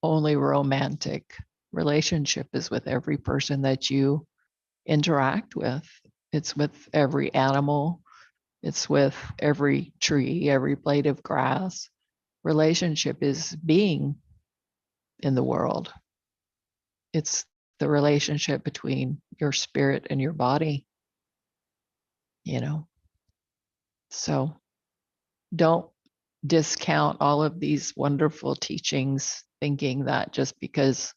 only romantic. Relationship is with every person that you interact with. It's with every animal. It's with every tree, every blade of grass. Relationship is being in the world. It's the relationship between your spirit and your body, So don't discount all of these wonderful teachings, thinking that just because,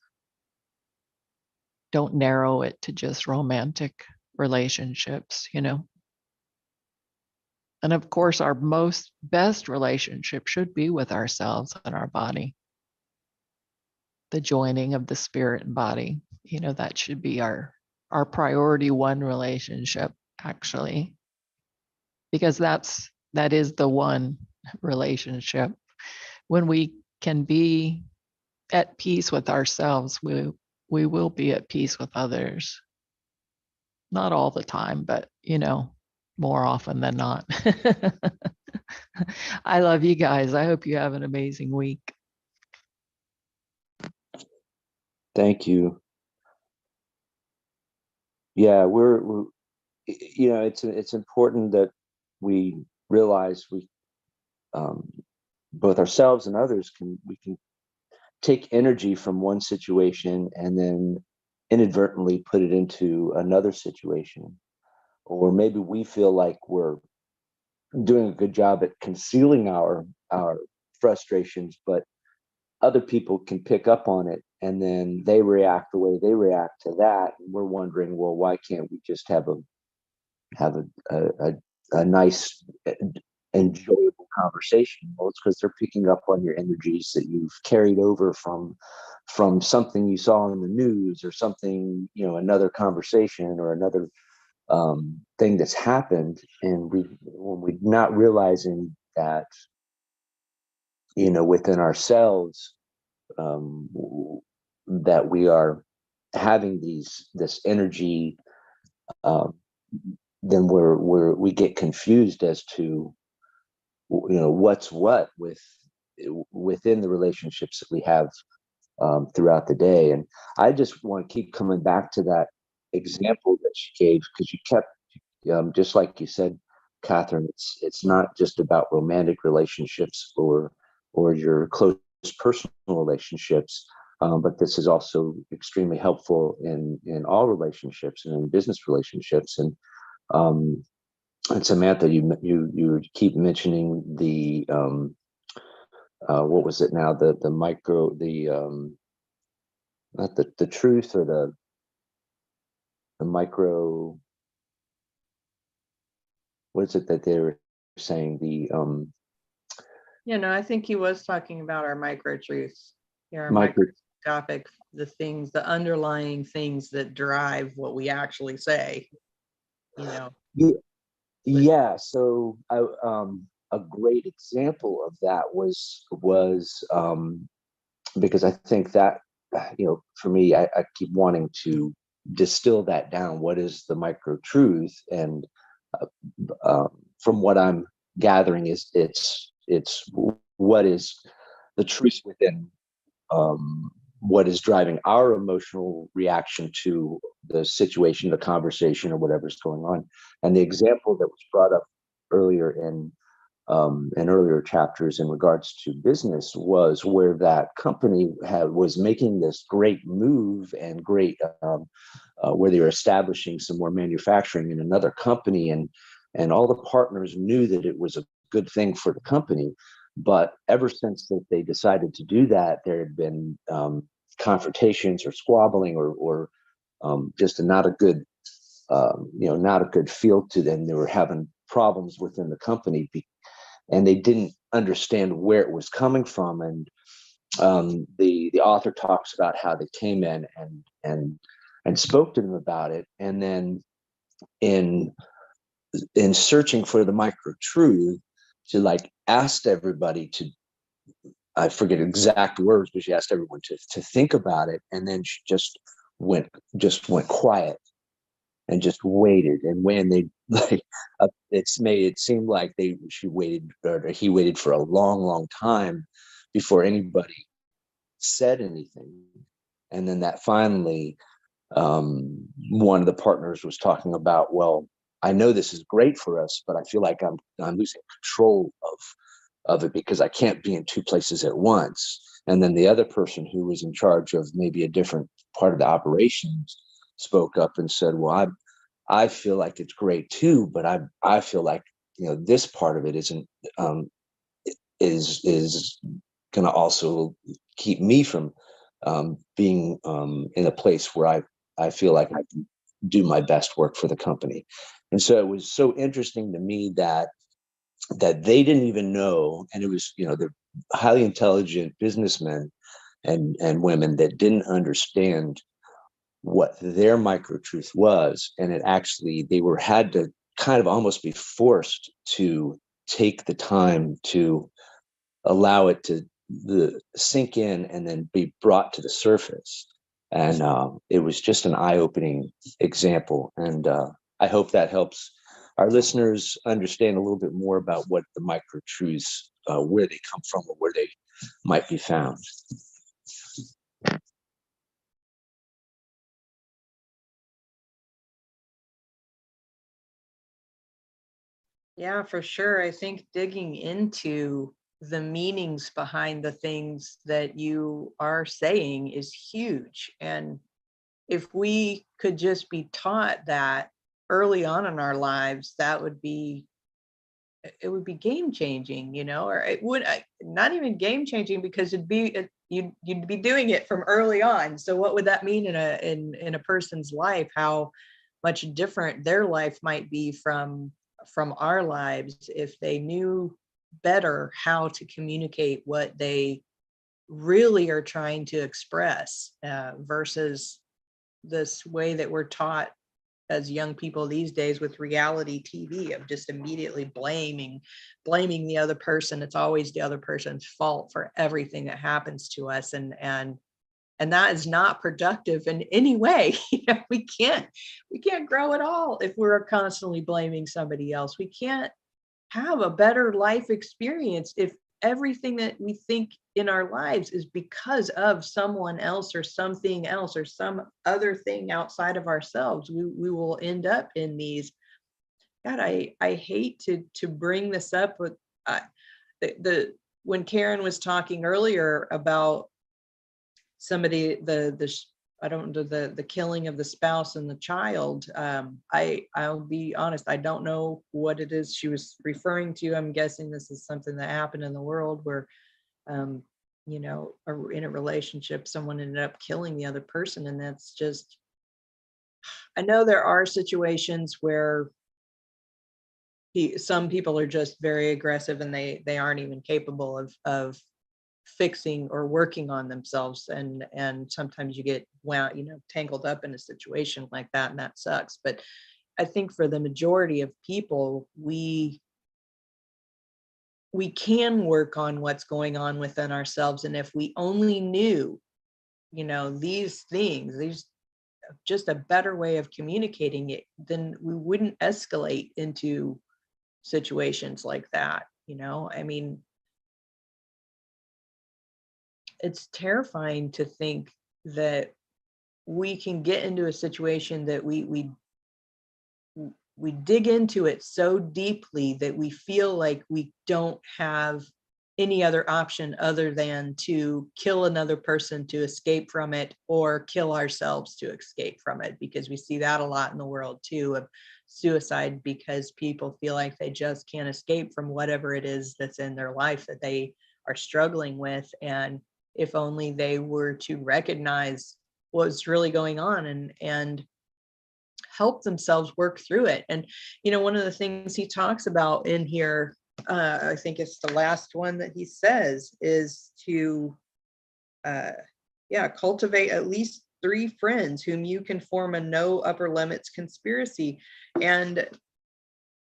don't narrow it to just romantic relationships, And of course, our best relationship should be with ourselves and our body. The joining of the spirit and body, that should be our priority one relationship, actually, because that is the one relationship. When we can be at peace with ourselves, we will be at peace with others. Not all the time, but more often than not. I love you guys. I hope you have an amazing week. Thank you. Yeah, we're it's important that we realize we, both ourselves and others, we can take energy from one situation and then inadvertently put it into another situation. Or maybe we feel like we're doing a good job at concealing our frustrations, but other people can pick up on it, and then they react the way they react to that. And we're wondering, well, why can't we just have a nice, enjoyable conversation? Well, it's because they're picking up on your energies that you've carried over from something you saw in the news, or something, another conversation, or another thing that's happened. And when we're not realizing that, within ourselves, that we are having this energy, then we get confused as to, what's what within the relationships that we have throughout the day. And I just want to keep coming back to that example that she gave, because you kept, just like you said, Katherine, it's not just about romantic relationships or your close personal relationships, but this is also extremely helpful in all relationships and in business relationships. And Samantha, you keep mentioning the what was it now, the micro, not the truth, or the micro, what is it that they were saying, I think he was talking about our micro truths, our micro, microscopic, the things, the underlying things that drive what we actually say, Yeah. So a great example of that was because I think that, for me, I keep wanting to distill that down. What is the micro truth? And from what I'm gathering, is it's what is the truth within what is driving our emotional reaction to the situation, the conversation, or whatever's going on. And the example that was brought up earlier in earlier chapters in regards to business was where that company was making this great move and great where they were establishing some more manufacturing in another company, and all the partners knew that it was a good thing for the company. But ever since that they decided to do that, there had been confrontations or squabbling or just not a good not a good feel to them. They were having problems within the company, and they didn't understand where it was coming from. And the author talks about how they came in and spoke to them about it, and then in searching for the micro truth, to like asked everybody to, I forget exact words, but she asked everyone to think about it, and then she just went quiet and just waited. And when they like, it's made it seem like she waited, or he waited for a long time before anybody said anything. And then that finally, one of the partners was talking about, well, I know this is great for us, but I feel like I'm losing control of it because I can't be in two places at once. And then the other person who was in charge of maybe a different part of the operations spoke up and said, well, I feel like it's great too, but I feel like, this part of it isn't, is going to also keep me from being in a place where I feel like I can do my best work for the company. And so it was so interesting to me that they didn't even know, and it was, the highly intelligent businessmen and women that didn't understand what their micro truth was. And it actually, had to kind of almost be forced to take the time to allow it to sink in and then be brought to the surface. And it was just an eye-opening example. And I hope that helps our listeners understand a little bit more about what the micro truths, where they come from or where they might be found. Yeah, for sure. I think digging into the meanings behind the things that you are saying is huge. And if we could just be taught that early on in our lives, it would be game changing, or it would not even game changing, because you'd be doing it from early on. So what would that mean in a person's life? How much different their life might be from our lives if they knew better how to communicate what they really are trying to express, versus this way that we're taught as young people these days with reality TV, of just immediately blaming the other person. It's always the other person's fault for everything that happens to us. And that is not productive in any way. We can't grow at all if we're constantly blaming somebody else. We can't have a better life experience if everything that we think in our lives is because of someone else or something else or some other thing outside of ourselves. We will end up in these. God, I hate to bring this up with when Karen was talking earlier about somebody, I don't know, the killing of the spouse and the child. I'll be honest, I don't know what it is she was referring to. I'm guessing this is something that happened in the world where, in a relationship, someone ended up killing the other person. And that's just, I know there are situations where some people are just very aggressive and they aren't even capable of fixing or working on themselves, and sometimes you get tangled up in a situation like that, and that sucks. But I think for the majority of people, we can work on what's going on within ourselves. And if we only knew these things, just a better way of communicating it, then we wouldn't escalate into situations like that. I mean, it's terrifying to think that we can get into a situation that we dig into it so deeply that we feel like we don't have any other option other than to kill another person to escape from it, or kill ourselves to escape from it, because we see that a lot in the world too, of suicide, because people feel like they just can't escape from whatever it is that's in their life that they are struggling with. And if only they were to recognize what's really going on and help themselves work through it. And one of the things he talks about in here, I think it's the last one that he says, is to cultivate at least 3 friends whom you can form a no upper limits conspiracy. And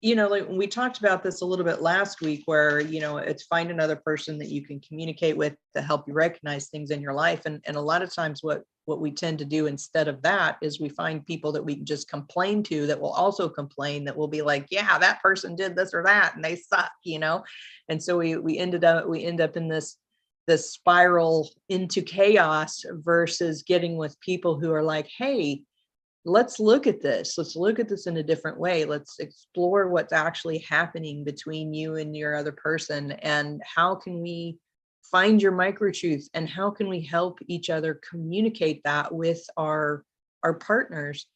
like we talked about this a little bit last week, where it's find another person that you can communicate with to help you recognize things in your life. And a lot of times what we tend to do instead of that is we find people that we can just complain to, that will also complain, that will be like, yeah, that person did this or that and they suck. And so we end up in this spiral into chaos, versus getting with people who are like, hey, let's look at this. Let's look at this in a different way. Let's explore what's actually happening between you and your other person, and how can we find your micro truths, and how can we help each other communicate that with our partners.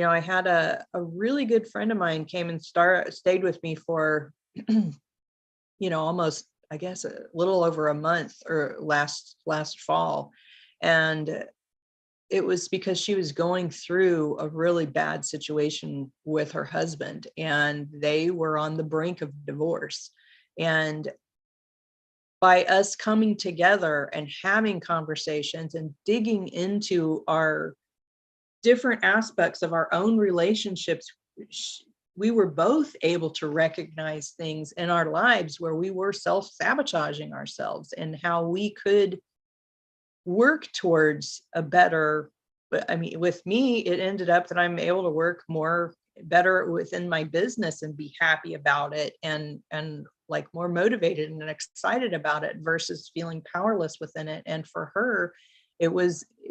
I had a really good friend of mine came and stayed with me for almost, I guess, a little over a month, or last fall. And it was because she was going through a really bad situation with her husband, and they were on the brink of divorce. And by us coming together and having conversations and digging into our different aspects of our own relationships, we were both able to recognize things in our lives where we were self-sabotaging ourselves, and how we could work towards a better. But I mean, with me, it ended up that I'm able to work better within my business and be happy about it, and like more motivated and excited about it, versus feeling powerless within it. And for her,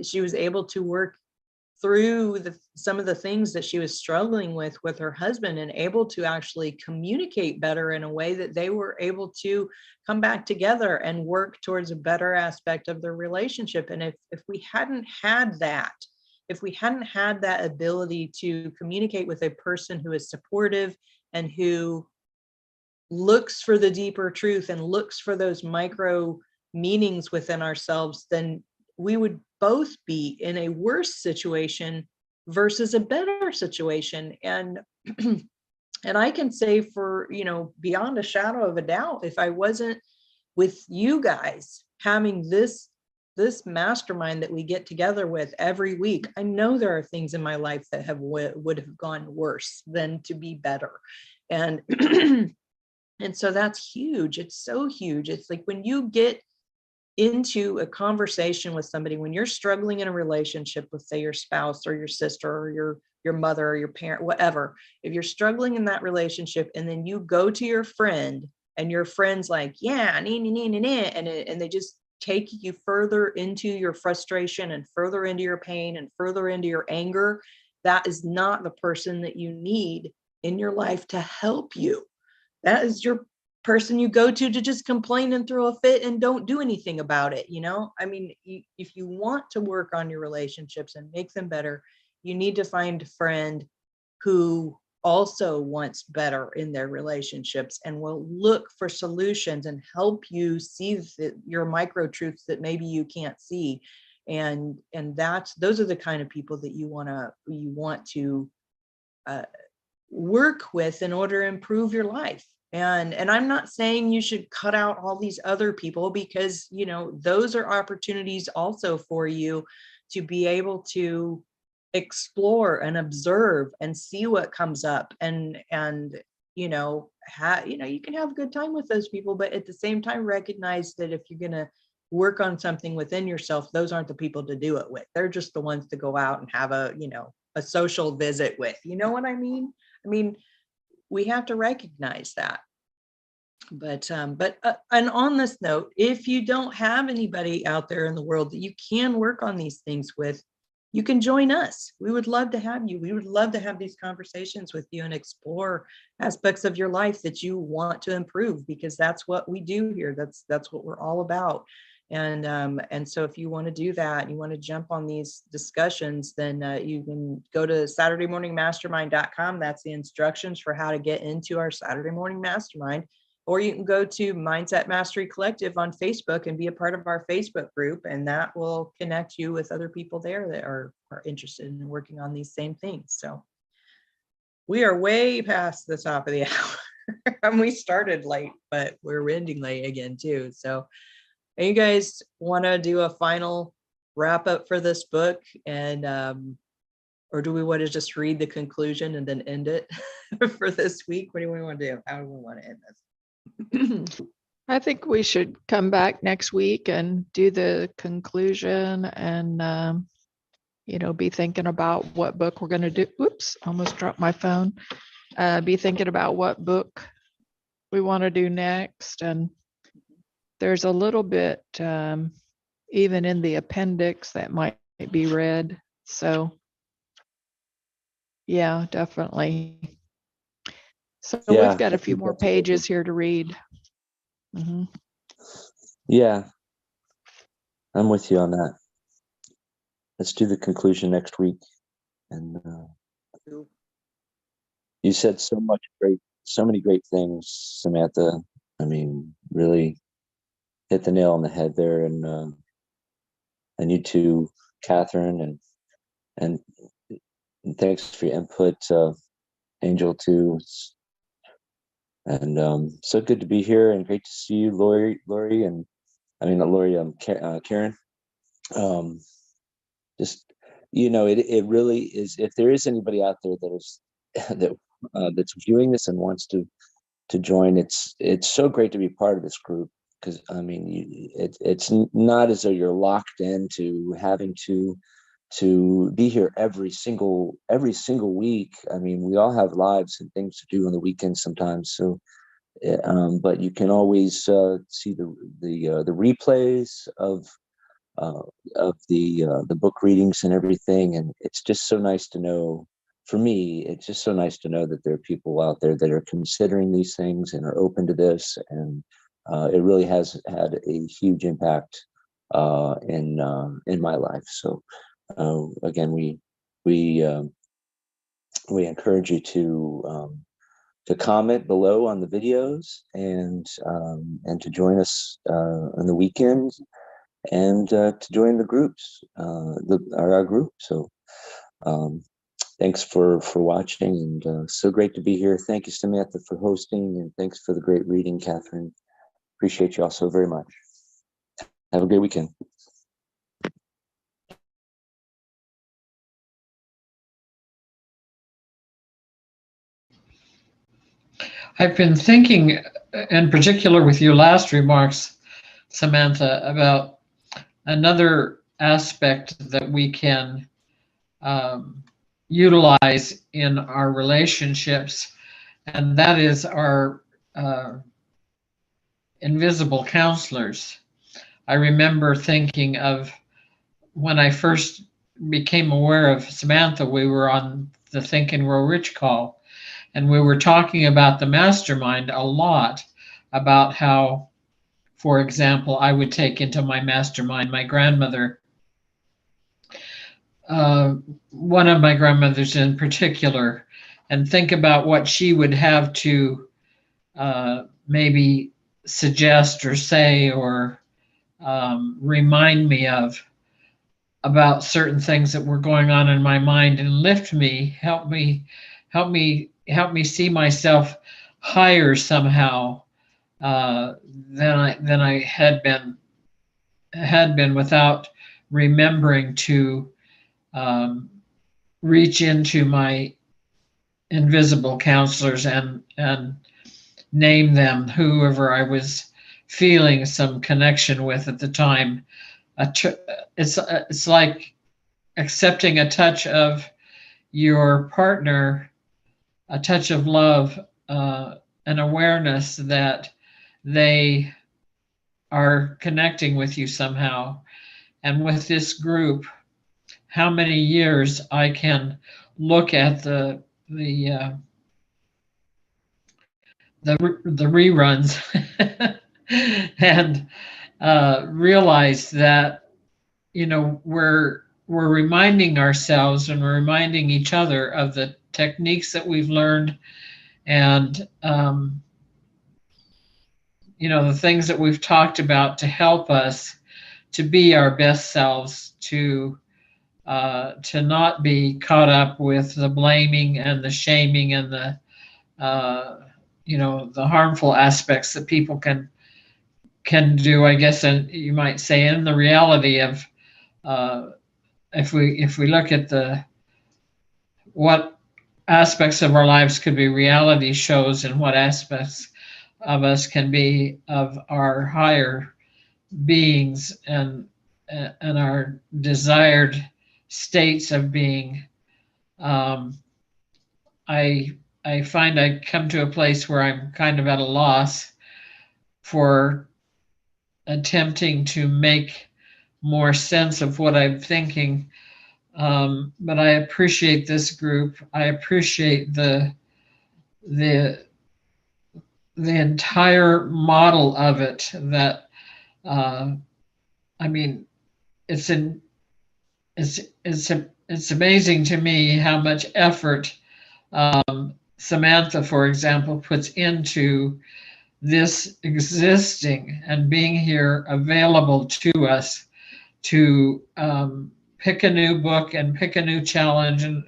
she was able to work through some of the things that she was struggling with her husband, and able to actually communicate better in a way that they were able to come back together and work towards a better aspect of their relationship. And if we hadn't had that ability to communicate with a person who is supportive and who looks for the deeper truth and looks for those micro meanings within ourselves, then we would both be in a worse situation versus a better situation. And and I can say, for beyond a shadow of a doubt, if I wasn't with you guys having this mastermind that we get together with every week, I know there are things in my life that would have gone worse than to be better. And and so that's huge. It's so huge. It's like when you get into a conversation with somebody, when you're struggling in a relationship with, say, your spouse or your sister or your mother or your parent, whatever, if you're struggling in that relationship, and then you go to your friend, and your friend's like, yeah, and they just take you further into your frustration and further into your pain and further into your anger, that is not the person that you need in your life to help you. That is your person you go to just complain and throw a fit and don't do anything about it. I mean, if you want to work on your relationships and make them better, you need to find a friend who also wants better in their relationships and will look for solutions and help you see your micro truths that maybe you can't see. And those are the kind of people that you want to work with in order to improve your life. And I'm not saying you should cut out all these other people, because those are opportunities also for you to be able to explore and observe and see what comes up, and you can have a good time with those people, but at the same time recognize that if you're going to work on something within yourself, those aren't the people to do it with. They're just the ones to go out and have a, a social visit with. You know what I mean? I mean, we have to recognize that. But and on this note, if you don't have anybody out there in the world that you can work on these things with, you can join us. We would love to have you. We would love to have these conversations with you and explore aspects of your life that you want to improve, because that's what we do here. That's what we're all about. And so if you want to do that, you want to jump on these discussions, then you can go to SaturdayMorningMastermind.com. That's the instructions for how to get into our Saturday Morning Mastermind. Or you can go to Mindset Mastery Collective on Facebook and be a part of our Facebook group, and that will connect you with other people there that are interested in working on these same things. So we are way past the top of the hour. And we started late, but we're ending late again too. So you guys want to do a final wrap up for this book, and or do we want to just read the conclusion and then end it for this week? What do we want to do? How do we want to end this? I think we should come back next week and do the conclusion and, be thinking about what book we're going to do. Oops, almost dropped my phone. Be thinking about what book we want to do next. And there's a little bit, even in the appendix, that might be read. So, yeah, definitely. So Yeah, we've got I a few think more that's a good pages here to read. Mm-hmm. Yeah, I'm with you on that. Let's do the conclusion next week. And you said so many great things, Samantha. I mean, really hit the nail on the head there. And you too, Catherine, and thanks for your input, Angel too. And so good to be here, and great to see you, Lori, and I mean not Lori, Karen. Just it really is. If there is anybody out there that is that's viewing this and wants to join, it's so great to be part of this group, because I mean it's not as though you're locked into having to be here every single week. I mean, we all have lives and things to do on the weekends sometimes. So, but you can always see the replays of the book readings and everything. And it's just so nice to know. For me, it's just so nice to know that there are people out there that are considering these things and are open to this. And it really has had a huge impact in my life. So. Again, we encourage you to comment below on the videos, and to join us on the weekends, and to join the groups, our group. So thanks for watching, and so great to be here. Thank you, Samantha, for hosting, and thanks for the great reading, Catherine. Appreciate you all so very much. Have a great weekend. I've been thinking, in particular with your last remarks, Samantha, about another aspect that we can utilize in our relationships, and that is our invisible counselors. I remember thinking of when I first became aware of Samantha, we were on the Think and Grow Rich call, and we were talking about the mastermind a lot, about how, for example, I would take into my mastermind my grandmother, one of my grandmothers in particular, and think about what she would have to maybe suggest or say or remind me of about certain things that were going on in my mind, and lift me, help me see myself higher somehow than I had been without remembering to reach into my invisible counselors and name them, whoever I was feeling some connection with at the time. It's like accepting a touch of your partner, a touch of love, an awareness that they are connecting with you somehow. And with this group, how many years I can look at the reruns and realize that, you know, we're reminding ourselves and we're reminding each other of the techniques that we've learned, and you know, the things that we've talked about to help us to be our best selves, to not be caught up with the blaming and the shaming and the you know, the harmful aspects that people can do, I guess, and you might say, in the reality of if we look at the what aspects of our lives could be reality shows and what aspects of us can be of our higher beings and our desired states of being. I find I come to a place where I'm kind of at a loss for attempting to make more sense of what I'm thinking. But I appreciate this group. I appreciate the entire model of it. That I mean, it's amazing to me how much effort Samantha, for example, puts into this existing and being here available to us to pick a new book and pick a new challenge and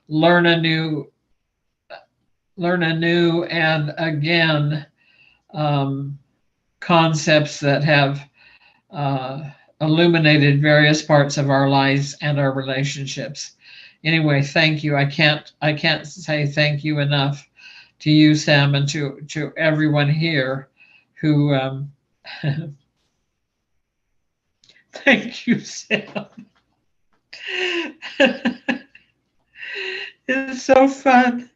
learn anew and again concepts that have illuminated various parts of our lives and our relationships. Anyway, thank you. I can't say thank you enough to you, Sam, and to everyone here who thank you, Sam. It's so fun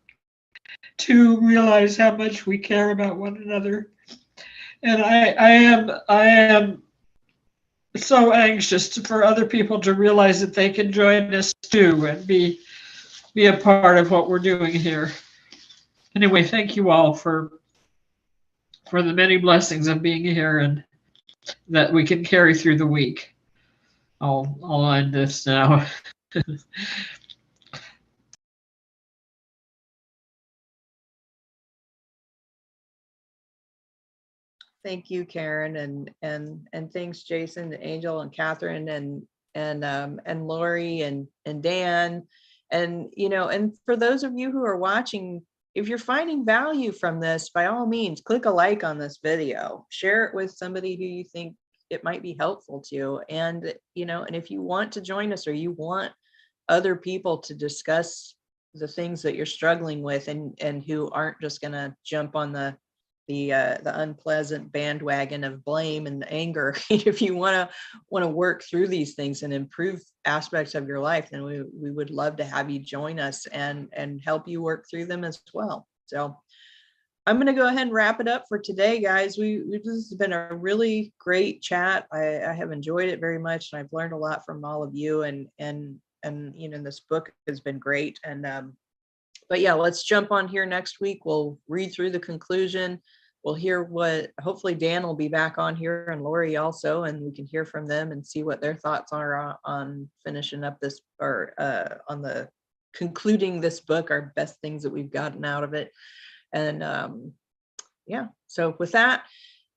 to realize how much we care about one another. And I am so anxious for other people to realize that they can join us too and be a part of what we're doing here. Anyway, thank you all for the many blessings of being here and that we can carry through the week. I'll end this now. Thank you, Karen, and thanks, Jason, Angel, and Catherine, and Lori, and Dan, and you know, and for those of you who are watching, if you're finding value from this, by all means, click a like on this video, share it with somebody who you think it might be helpful to, and you know, and if you want to join us or you want other people to discuss the things that you're struggling with, and who aren't just going to jump on the unpleasant bandwagon of blame and anger. If you want to work through these things and improve aspects of your life, then we would love to have you join us and help you work through them as well. So I'm going to go ahead and wrap it up for today, guys. This has been a really great chat. I have enjoyed it very much, and I've learned a lot from all of you, and you know, this book has been great. And but yeah, let's jump on here next week. We'll read through the conclusion. We'll hear what, hopefully Dan will be back on here, and Lori also, and we can hear from them and see what their thoughts are on finishing up this, or on the concluding this book, our best things that we've gotten out of it. And yeah, so with that,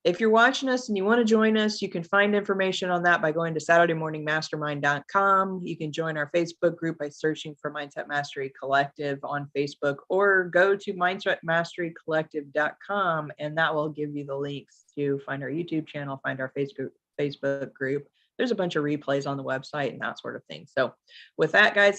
if you're watching us and you want to join us, you can find information on that by going to SaturdayMorningMastermind.com. You can join our Facebook group by searching for Mindset Mastery Collective on Facebook, or go to MindsetMasteryCollective.com, and that will give you the links to find our YouTube channel, find our Facebook group. There's a bunch of replays on the website and that sort of thing. So with that, guys, have